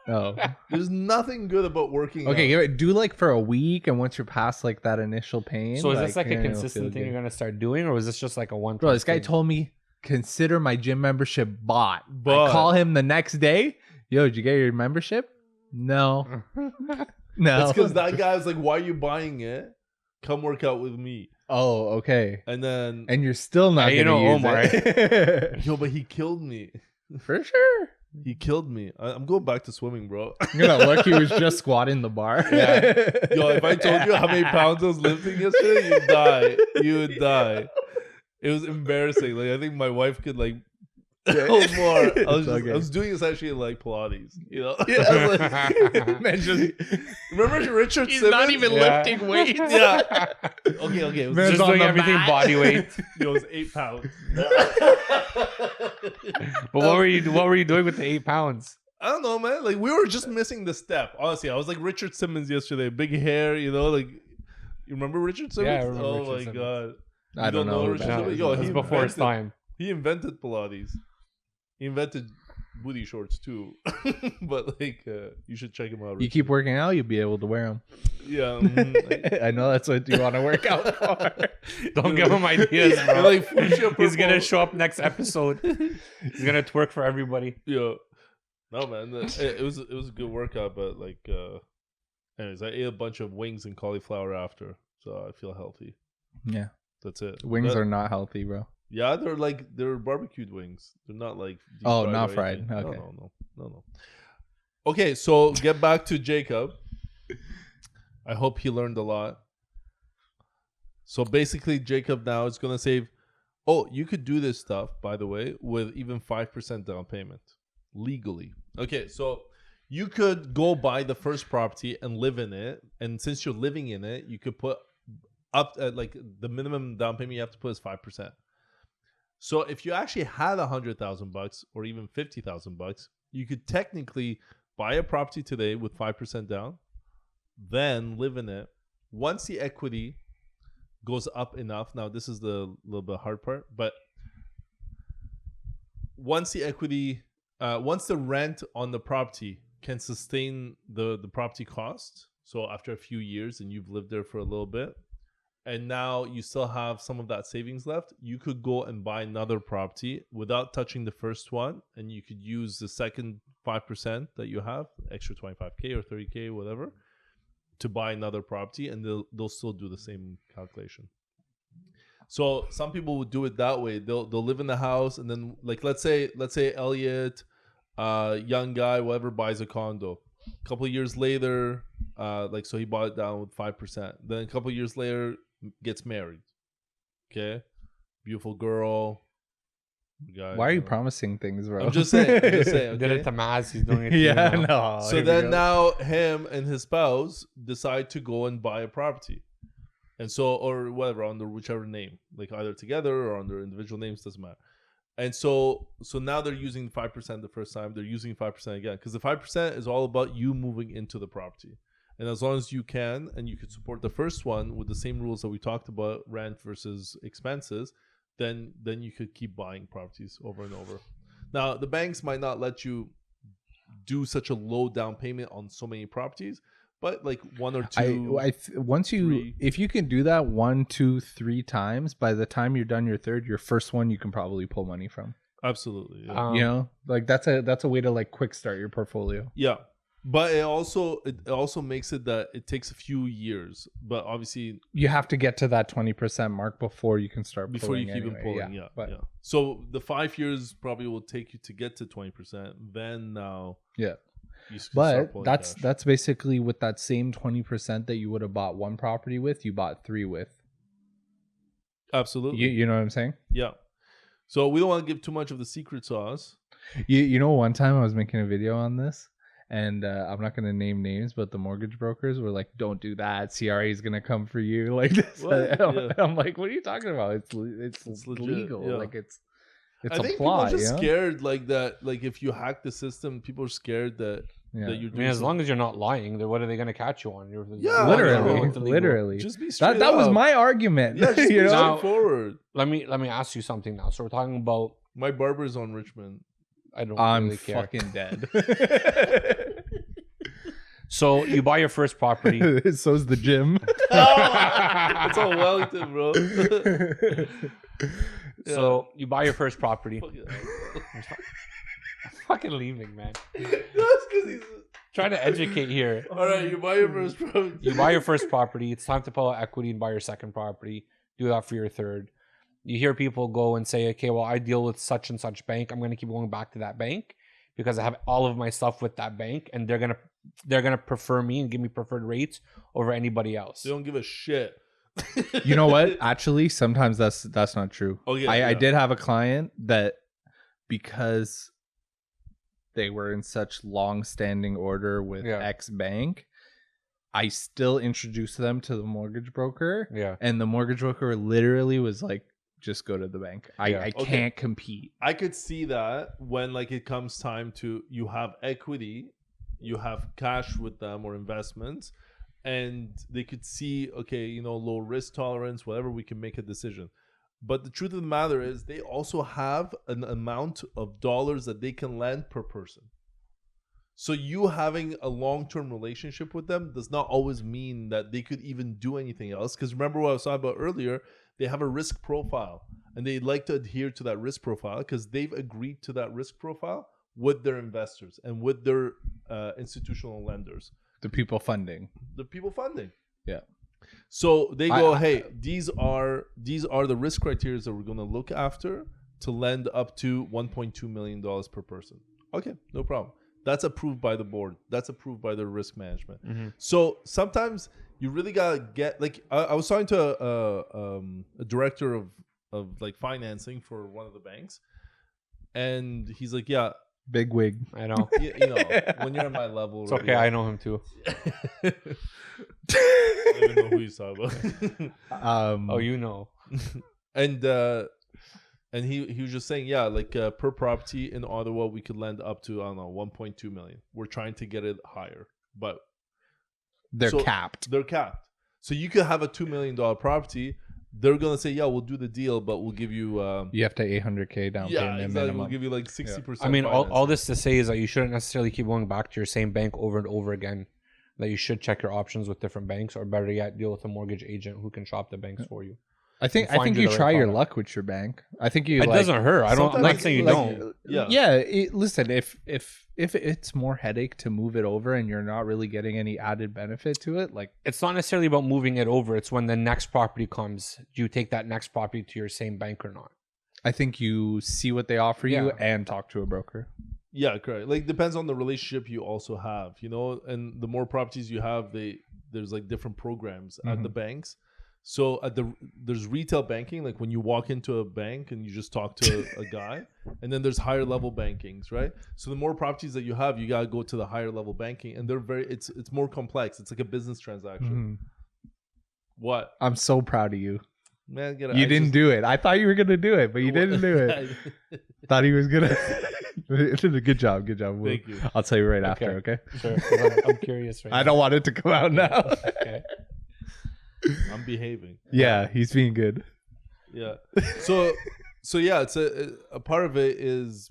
Oh. There's nothing good about working Okay, out. give it, do like for a week, and once you're past like that initial pain. So is this like a you're gonna consistent feel thing good. you're gonna start doing, or was this just like a one? Bro, this guy told me consider my gym membership bought. But- I call him the next day. Yo, did you get your membership? No. No. It's because that guy was like, why are you buying it? Come work out with me. Oh, okay. And then, And you're still not Hey, you gonna know use Omar. it. yo, but he killed me. For sure. He killed me. I'm going back to swimming, bro. You're gonna look. He was just squatting the bar. Yeah. Yo, if I told you how many pounds I was lifting yesterday, you'd die. You would die. It was embarrassing. Like I think my wife could like tell more. I was doing this actually like Pilates. You know? Yeah. Man, just, Remember Richard he's Simmons? not even Yeah. lifting weights. Yeah. Okay. It was Man's just on doing the everything mat. body weight. It was 8 pounds. But what were you doing with the 8 pounds? I don't know, man. Like we were just missing the step. Honestly, I was like Richard Simmons yesterday. Big hair, you know, like you remember Richard Simmons? Yeah, I remember oh Richard my Simmons. god. I You don't know. Richard No, Simmons? it Yo, was he before his invented- time. He invented Pilates. He invented booty shorts too. But like you should check him out. You Richard. keep working out, you'll be able to wear them. Yeah. I know that's what you want to work out for. Don't give him ideas, bro. Like fuchsia He's gonna purple. show up next episode. He's gonna twerk for everybody. Yeah. No man, it was a good workout, but like anyways, I ate a bunch of wings and cauliflower after, so I feel healthy. Yeah, That's it. wings are not healthy, bro. Yeah, they're barbecued wings. They're not like deep Oh, fried not or fried. anything. Okay. No. Okay, so get back to Jacob. I hope he learned a lot. So basically, Jacob now is gonna save. Oh, you could do this stuff, by the way, with even 5% down payment legally. Okay, so you could go buy the first property and live in it, and since you're living in it, you could put up like the minimum down payment you have to put is 5%. So if you actually had $100,000 or even $50,000, you could technically buy a property today with 5% down, then live in it. Once the equity goes up enough, now this is the little bit hard part, but once the equity, once the rent on the property can sustain the property cost, so after a few years and you've lived there for a little bit, and now you still have some of that savings left, you could go and buy another property without touching the first one, and you could use the second 5% that you have, extra 25K or 30K, whatever, to buy another property, and they'll still do the same calculation. So some people would do it that way. They'll live in the house, and then like let's say Elliott, young guy, whatever, buys a condo. A couple of years later, so he bought it down with 5%. Then a couple of years later, gets married. Okay, beautiful girl. Guy, Why are you promising things, bro? I'm just saying. Did it Okay? to Maz. He's doing it to Yeah, you now. no. So here we then go. now him and his spouse decide to go and buy a property, and so or whatever under whichever name, like either together or under individual names, doesn't matter. And so now they're using 5% the first time. They're using 5% again because the 5% is all about you moving into the property. And as long as you can and you can support the first one with the same rules that we talked about, rent versus expenses, then you could keep buying properties over and over. Now, the banks might not let you do such a low down payment on so many properties, but like one or two. If you can do that 1, 2, 3 times, by the time you're done your third, your first one you can probably pull money from. Absolutely. Yeah. You know, like that's a way to like quick start your portfolio. Yeah. But it also makes it that it takes a few years, but obviously You have to get to that 20% mark before you can start before you pulling keep anyway. pulling. Yeah. But Yeah. So the 5 years probably will take you to get to 20%. Then now, yeah. you can start But pulling that's cash. that's basically with that same 20% that you would have bought one property with, you bought 3 with. Absolutely. You know what I'm saying? Yeah. So we don't want to give too much of the secret sauce. You know, one time I was making a video on this, and I'm not going to name names, but the mortgage brokers were like, "Don't do that. CRA is going to come for you." Like this. What? Yeah. I'm like, "What are you talking about? It's legit, legal. yeah. Like it's I a think plot." people are just you know? scared like that. Like if you hack the system, people are scared that Yeah. that you're I doing. mean, as long as you're not lying, then what are they going to catch you on? Yeah, literally. just be straight That was up. my argument. Yeah, just you be know? straightforward. Let me ask you something now. So we're talking about. My barber's on Richmond. I'm really care. fucking dead. So you buy your first property. So's the gym. It's all Wellington, bro. So you buy your first property. Fuck it. I'm fucking leaving, man. That's because he's. Trying to educate here. All right, you buy your first property. You buy your first property. It's time to pull out equity and buy your second property. Do that for your third. You hear people go and say, okay, well, I deal with such and such bank. I'm going to keep going back to that bank because I have all of my stuff with that bank, and they're gonna prefer me and give me preferred rates over anybody else. They don't give a shit. You know what? Actually, sometimes that's not true. Oh, yeah, I did have a client that, because they were in such long-standing order with X bank, I still introduced them to the mortgage broker. Yeah. And the mortgage broker literally was like, just go to the bank. I can't compete. I could see that when like it comes time to, you have equity, you have cash with them or investments, and they could see, okay, you know, low risk tolerance, whatever, we can make a decision. But the truth of the matter is they also have an amount of dollars that they can lend per person. So you having a long-term relationship with them does not always mean that they could even do anything else. Because remember what I was talking about earlier, they have a risk profile and they like to adhere to that risk profile because they've agreed to that risk profile with their investors and with their institutional lenders. The people funding. Yeah. So they go, hey, these are the risk criteria that we're going to look after to lend up to $1.2 million per person. Okay, no problem. That's approved by the board. That's approved by the risk management. Mm-hmm. So sometimes you really gotta get, like, I was talking to a director of like financing for one of the banks, and he's like, yeah, big wig. I know. you know, when you're at my level, it's okay. I know him too. I don't even know who he's talking about. Oh, you know. And he was just saying, yeah, like per property in Ottawa, we could lend up to, I don't know, 1.2 million. We're trying to get it higher, but they're capped. They're capped. So you could have a $2 million property. They're gonna say, yeah, we'll do the deal, but we'll give you. You have to $800K down payment exactly. minimum. We'll give you like 60%. I mean, all this to say is that you shouldn't necessarily keep going back to your same bank over and over again. That you should check your options with different banks, or better yet, deal with a mortgage agent who can shop the banks for you. I think you try your luck with your bank. I think you. It doesn't hurt. I'm not saying you don't. Yeah. Listen, if it's more headache to move it over and you're not really getting any added benefit to it, like, it's not necessarily about moving it over. It's when the next property comes, do you take that next property to your same bank or not? I think you see what they offer you and talk to a broker. Yeah, correct. Like, depends on the relationship you also have, you know, and the more properties you have, there's like different programs at the banks. So there's retail banking, like when you walk into a bank and you just talk to a guy, and then there's higher level bankings, right? So the more properties that you have, you gotta go to the higher level banking, and it's more complex. It's like a business transaction. Mm-hmm. What? I'm so proud of you. Man, you didn't do it. I thought you were gonna do it, but you didn't do it. Thought he was gonna. Good job. Thank you. I'll tell you right after. Okay. Sure. I'm curious. Right I don't want it to come out now. Okay. I'm behaving. Yeah, he's being good. Yeah. So yeah, it's a part of it is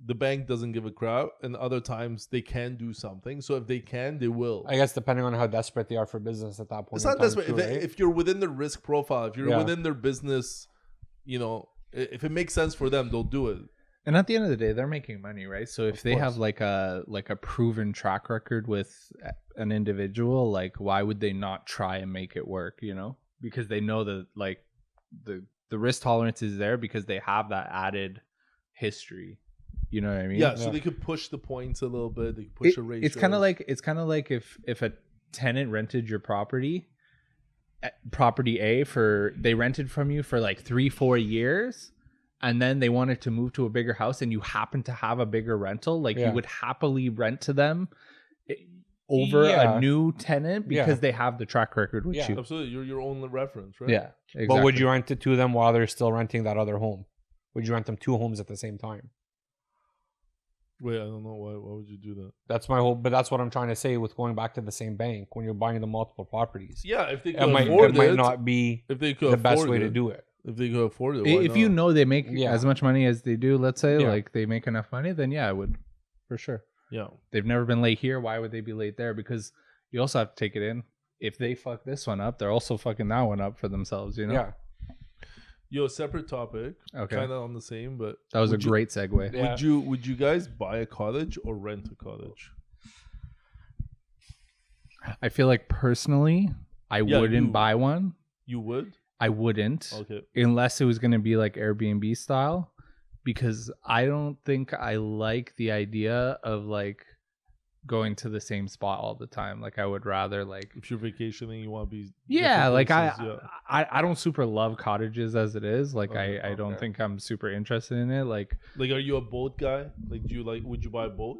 the bank doesn't give a crap, and other times they can do something. So if they can, they will. I guess depending on how desperate they are for business at that point. It's not desperate. If you're within the risk profile, if you're Yeah. within their business, you know, if it makes sense for them, they'll do it. And at the end of the day, they're making money, right? So if they have like a proven track record with an individual, like, why would they not try and make it work, you know? Because they know that, like, the risk tolerance is there because they have that added history. You know what I mean? Yeah, so they could push the points a little bit. They could push the ratio. It's kind of like if a tenant rented your property A they rented from you for like 3-4 years, and then they wanted to move to a bigger house, and you happen to have a bigger rental, like, you would happily rent to them over a new tenant because they have the track record with you. Absolutely. You're your own reference, right? Yeah, exactly. But would you rent it to them while they're still renting that other home? Would you rent them 2 homes at the same time? Wait, I don't know why. Why would you do that? That's my whole. But that's what I'm trying to say with going back to the same bank when you're buying the multiple properties. Yeah, if they It could might, afford it might it, not be if they could the best afford way it, to do it. If they could afford it, why If you not? know they make Yeah. as much money as they do, let's say, Yeah. like they make enough money, then yeah, I would for sure. Yeah. They've never been late here. Why would they be late there? Because you also have to take it in. If they fuck this one up, they're also fucking that one up for themselves. You know. Yeah. Yo, separate topic. Okay. Kind of on the same, but That was a would you- great segue. Yeah. Would you guys buy a cottage or rent a cottage? I feel like personally, I Yeah, wouldn't you- buy one. You would? I wouldn't. Okay. Unless it was going to be like Airbnb style, because I don't think I like the idea of like going to the same spot all the time. Like I would rather like If you're vacationing, you want to be yeah, different like places, yeah. I don't super love cottages as it is. Like Okay, I don't okay. think I'm super interested in it. Like Like, are you a boat guy? Like, would you buy a boat?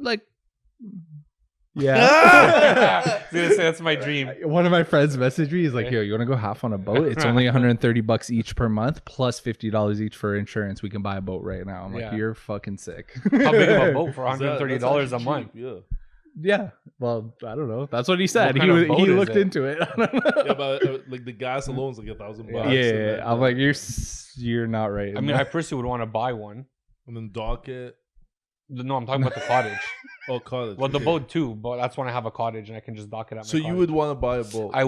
yeah. I was gonna say that's my dream. One of my friends messaged me. He's like, Okay. "Yo, you want to go half on a boat? It's only $130 each per month, plus $50 each for insurance. We can buy a boat right now." I'm like, Yeah. "You're fucking sick." How big of a boat for Is that- $130 that's a actually month? cheap, yeah. Yeah. Well, I don't know. That's what he said. What kind of boat He is looked it? into it. I don't know. Yeah, but like the gas alone is like $1,000. Yeah. and Yeah, then- I'm like, you're not right. I mean, I personally would want to buy one. and then dock it. No, I'm talking about the cottage. Oh, cottage. Well, the okay. boat too, but that's when I have a cottage and I can just dock it at my So you cottage. would want to buy a boat? I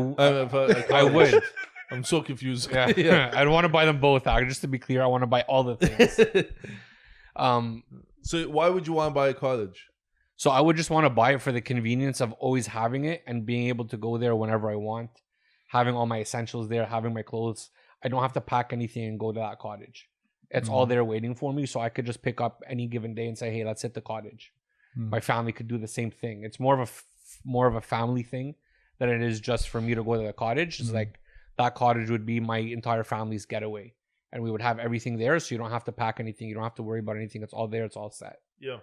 I would. I'm so confused. Yeah. I'd want to buy them both. Just to be clear, I want to buy all the things. So why would you want to buy a cottage? So I would just want to buy it for the convenience of always having it and being able to go there whenever I want, having all my essentials there, having my clothes. I don't have to pack anything and go to that cottage. It's all there waiting for me, so I could just pick up any given day and say, "Hey, let's hit the cottage." Mm. My family could do the same thing. It's more of a family thing than it is just for me to go to the cottage. It's like that cottage would be my entire family's getaway, and we would have everything there, so you don't have to pack anything, you don't have to worry about anything. It's all there. It's all set. Yeah.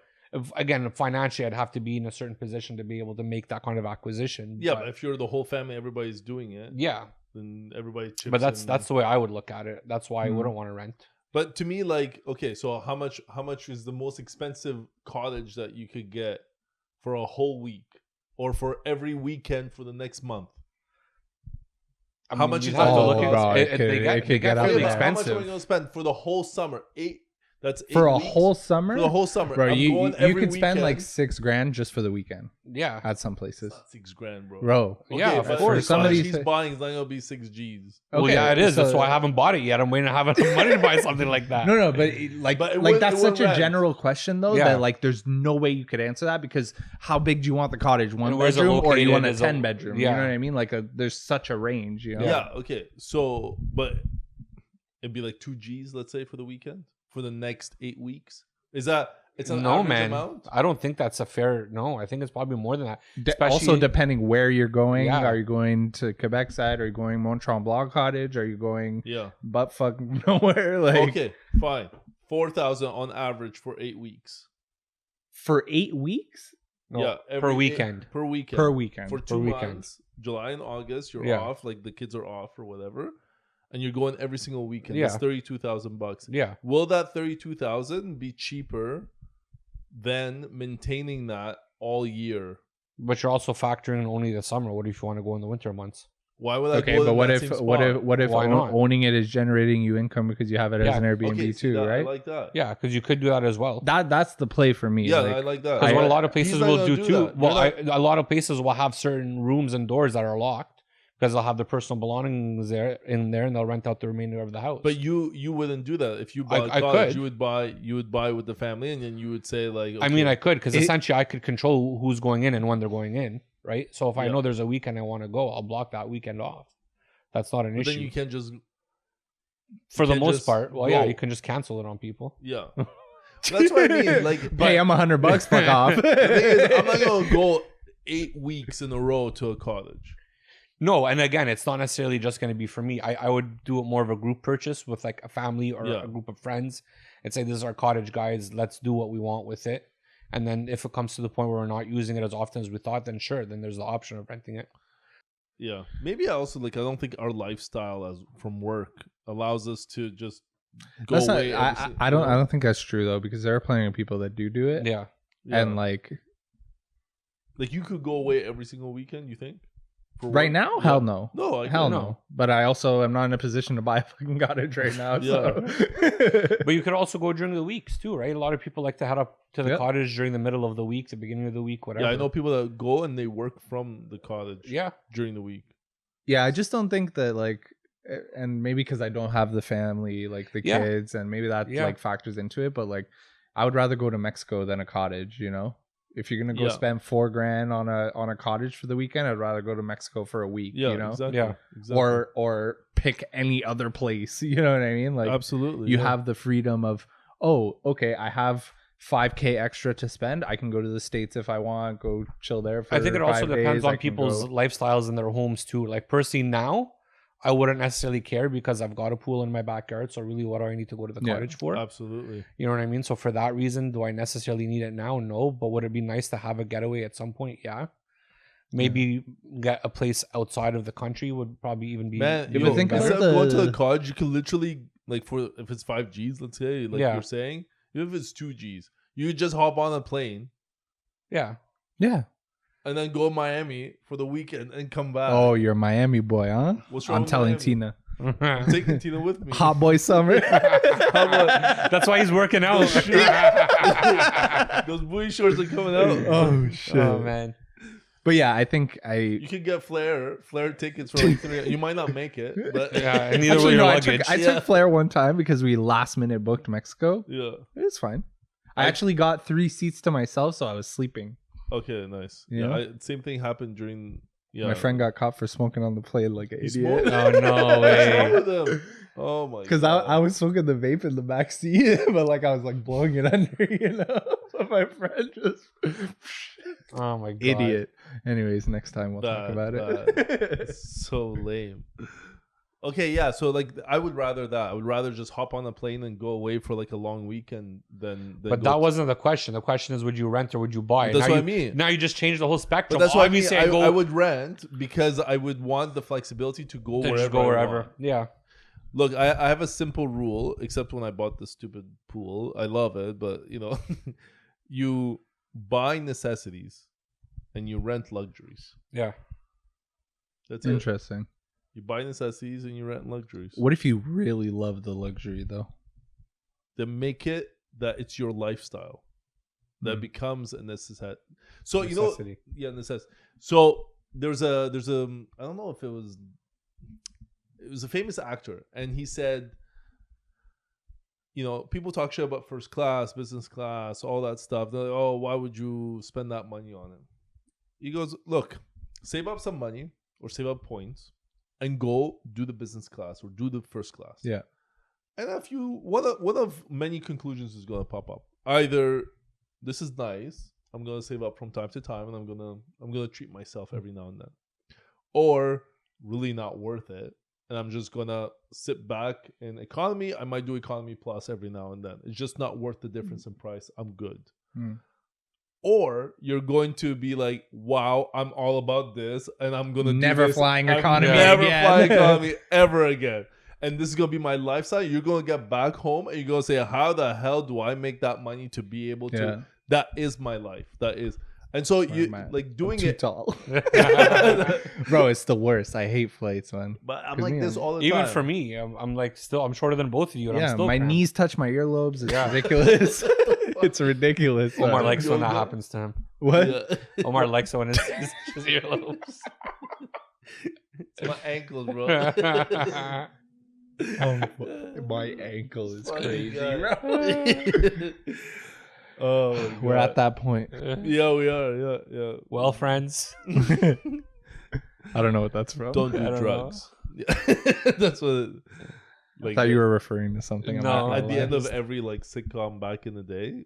Again, financially, I'd have to be in a certain position to be able to make that kind of acquisition. Yeah, but if you're the whole family, everybody's doing it. yeah, Then everybody chips but that's in. the way I would look at it. That's why I Mhm. wouldn't want to rent. But to me, like, okay, so how much is the most expensive cottage that you could get for a whole week or for every weekend for the next month? I How mean, much you'd is have that? to look Oh, at bro, it. it They could get get out really there. How much am I expensive. going to spend for the whole summer? That's 8 for a weeks? whole summer. For the whole summer, Bro, I'm you going you every could spend like weekend. $6,000 just for the weekend Yeah, at some places, That's not $6,000, bro. bro. Yeah, of but course. for Some of cottage these he's buying is not gonna be 6 G's. well, Okay, yeah, it is. That's so- why I haven't bought it yet. I'm waiting to have enough money to buy something like that. No, but But it like would- that's it would such a rent. general question though Yeah. that like there's no way you could answer that because how big do you want the cottage? One And where's it bedroom or you located? want a Is it- 10 bedroom? You yeah. know what I mean? Like there's such a range. You know? Yeah. Okay. So, but it'd be like 2 G's, let's say, for the weekend for the next 8 weeks. Is that it's an No, average man. amount? I don't think that's a fair. No, I think it's probably more than that. Also Especially- depending where you're going. Yeah. Are you going to Quebec side? Are you going Mont Tremblant cottage? Are you going Yeah. butt fuck nowhere? Like Okay. Fine. 4,000 on average for 8 weeks. for 8 weeks No, Yeah. per every- weekend. Per weekend. per weekend. For 2 weekend. months, July and August, you're Yeah. off. Like the kids are off or whatever, and you're going every single weekend. Yeah. That's $32,000. Yeah, Will that 32,000 be cheaper than maintaining that all year? but you're also factoring in only the summer. What if you want to go in the winter months? Why would I? Okay, go but in what that if same what spot? if what if Why not? owning it is generating you income because you have it as Yeah, an Airbnb Okay, see too, that, I right? like that. Yeah, because you could do that as well. That's the play for me. Yeah, like, I like that. Because what a lot of He's places not will gonna do too. that. Well, They're not- a lot of places will have certain rooms and doors that are locked because they'll have their personal belongings there, and they'll rent out the remainder of the house. But you wouldn't do that if you bought I a cottage. could. You would buy with the family, and then you would say like. I mean, okay, I could because It- essentially I could control who's going in and when they're going in, right? So if I Yeah. know there's a weekend I want to go, I'll block that weekend off. That's not an but issue. then you can just For the can't most just part, well, yeah, go. you can just cancel it on people. yeah. That's what I mean. Like, Hey, I'm $100. Fuck off. the thing is, I'm not gonna go 8 weeks in a row to a cottage. No, and again, it's not necessarily just going to be for me. I would do it more of a group purchase with like a family or Yeah. a group of friends and say, this is our cottage, guys. Let's do what we want with it. And then if it comes to the point where we're not using it as often as we thought, then sure, then there's the option of renting it. Yeah, maybe I also like. I don't think our lifestyle as from work allows us to just go That's not, away. I don't think that's true though because there are plenty of people that do it. Yeah. and like you could go away every single weekend. You think? For right work? now, Yeah. hell no. No, Hell no. But I also am not in a position to buy a fucking cottage right now. So. But you could also go during the weeks too, right? A lot of people like to head up to the cottage during the middle of the week, the beginning of the week, whatever. Yeah, I know people that go and they work from the cottage. Yeah. During the week. Yeah, I just don't think that like, and maybe because I don't have the family, like the kids, and maybe that like factors into it. But like, I would rather go to Mexico than a cottage. You know, if you're gonna go spend $4,000 on a cottage for the weekend, I'd rather go to Mexico for a week. Yeah, you know, exactly. Or pick any other place. You know what I mean? Like, absolutely, you have the freedom of, oh, okay, I have $5,000 extra to spend. I can go to the States if I want. Go chill there for. I think it also 5 depends days. on people's lifestyles in their homes too. Like personally now, I wouldn't necessarily care because I've got a pool in my backyard. So really, what do I need to go to the cottage for? Absolutely. You know what I mean? So for that reason, do I necessarily need it now? No. But would it be nice to have a getaway at some point? Yeah. Maybe get a place outside of the country would probably even be. Man, you think instead of going to the cottage, you can literally like if it's 5 Gs, let's say, like you're saying, even if it's 2 Gs, you just hop on a plane. Yeah. Yeah. And then go to Miami for the weekend and come back. Oh, you're a Miami boy, huh? What's wrong I'm with telling Miami? Tina. I'm taking Tina with me. Hot boy summer. That's why he's working out. Those booty shorts are coming out. Oh shit. Oh man. But yeah, I think You could get Flair tickets for like 3. You might not make it, but Yeah, and neither Actually, will your no, luggage. I took Flair one time because we last minute booked Mexico. yeah. It's fine. I actually got 3 seats to myself, so I was sleeping. Okay, nice. Yeah. Yeah, same thing happened during. Yeah, My friend got caught for smoking on the plane like an He idiot. smoked? Oh no What's wrong way. with him? Oh my! Because I was smoking the vape in the back seat, but like I was like blowing it under, you know. So my friend just Oh my god. idiot. Anyways, next time we'll talk about it. It's so lame. Okay, yeah. So like, I would rather that. I would rather just hop on a plane and go away for like a long weekend than. But that wasn't the question. The question is, would you rent or would you buy? That's now what I mean. Now you just changed the whole spectrum. But that's what I mean. Obviously, I would rent because I would want the flexibility to go to wherever. just go I wherever. want. Yeah. Look, I have a simple rule, except when I bought the stupid pool. I love it, but you know, you buy necessities and you rent luxuries. Yeah. That's it. Interesting. You buy necessities and you rent luxuries. What if you really love the luxury though? Then make it that it's your lifestyle. That becomes a necessity. So Necessity. necessity. So there's a I don't know if it was a famous actor, and he said, you know, people talk shit about first class, business class, all that stuff. They're like, oh, why would you spend that money on it? He goes, look, save up some money or save up points and go do the business class or do the first class. Yeah. And if you one of many conclusions is going to pop up. Either this is nice, I'm going to save up from time to time, and I'm going to treat myself every now and then, or really not worth it, and I'm just going to sit back in economy. I might do economy plus every now and then. It's just not worth the difference in price. I'm good. Or you're going to be like, wow, I'm all about this, and I'm going to Never flying economy never again. fly economy ever again. And this is going to be my lifestyle. You're going to get back home and you're going to say, how the hell do I make that money to be able to? Yeah. That is my life. That is. And so you man. like doing Too it. tall. Bro, it's the worst. I hate flights, man. But I'm 'Cause like me, this all the Even time. for me, I'm like still I'm shorter than both of you. And I'm Yeah, still my cramped. knees touch my earlobes. It's ridiculous. It's ridiculous. Omar man. likes when that Go. happens to him. What? Yeah. Omar likes it when it's his earlobes. It's my ankles, bro. My ankle is Funny crazy, guy. bro. Oh, my We're God. at that point. Yeah, we are. Yeah. Well, friends. I don't know what that's from. Don't I do don't drugs. Yeah. That's what. I thought you were referring to something. I'm No. not at gonna the lie. end of every like sitcom back in the day,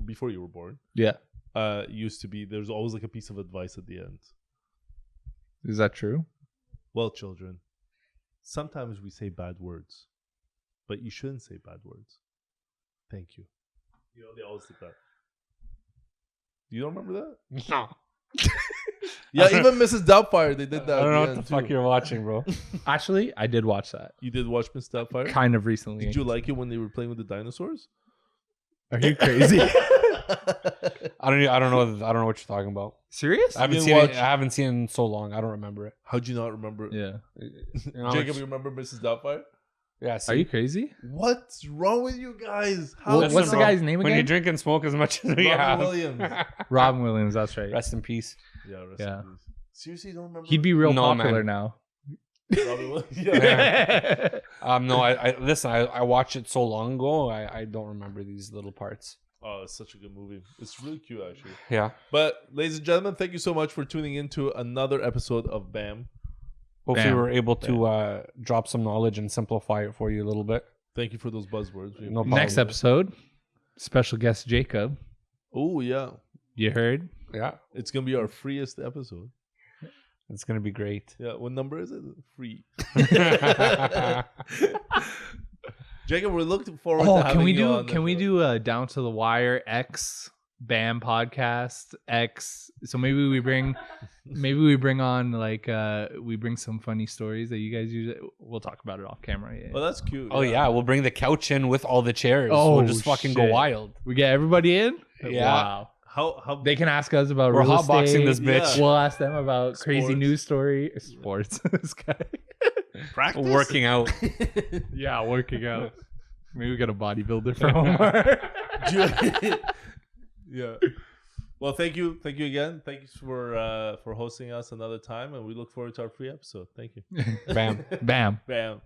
before you were born, Yeah. used to be there's always like a piece of advice at the end. Is that true? Well, children, sometimes we say bad words, but you shouldn't say bad words. Thank you. You know, they always did that. You don't remember that? No. Yeah, even Mrs. Doubtfire, they did that. I don't know at what the end, fuck too. you're watching, bro. Actually, I did watch that. You did watch Mrs. Doubtfire? Kind of recently. Did you like it when they were playing with the dinosaurs? Are you crazy? I don't know what you're talking about. Serious? I haven't didn't seen watch- it. I haven't seen it in so long. I don't remember it. How'd you not remember? Yeah. You know how Jacob, much- you remember Mrs. Doubtfire? yeah. Are See, you crazy? What's wrong with you guys? How Well, do what's you the know? guy's name when you again? drink and smoke as much as we Robin have. Williams. Robin Williams. That's right. Rest in peace. Yeah, rest Yeah. in peace. Seriously, you don't remember? He'd be real No, popular man. now. Robin Williams. Yeah. No, I listen. I watched it so long ago. I don't remember these little parts. Oh, it's such a good movie. It's really cute, actually. Yeah. But, ladies and gentlemen, thank you so much for tuning in to another episode of BAM. Hopefully, Bam. we're able to drop some knowledge and simplify it for you a little bit. Thank you for those buzzwords. No problem. Next episode, special guest Jacob. Oh, yeah. You heard? Yeah, It's going to be our freest episode. it's gonna be great. Yeah. What number is it? Free. Jacob, we're looking forward to Oh, having you on the can we show. do a Down to the Wire X BAM podcast X? So maybe we bring on like we bring some funny stories that you guys use. We'll talk about it off camera. Yeah. Oh, that's cute. Oh yeah, we'll bring the couch in with all the chairs. Oh, we'll just fucking go shit. wild. We get everybody in. Yeah. Wow. How They can ask us about We're real hotboxing estate. this bitch. Yeah. We'll ask them about crazy Sports. news story. Sports. This guy. practice? Working out. Yeah, working out. Maybe we got a bodybuilder for Omar. Yeah. Well, thank you again. Thank you for hosting us another time, and we look forward to our free episode. Thank you. Bam. Bam. Bam.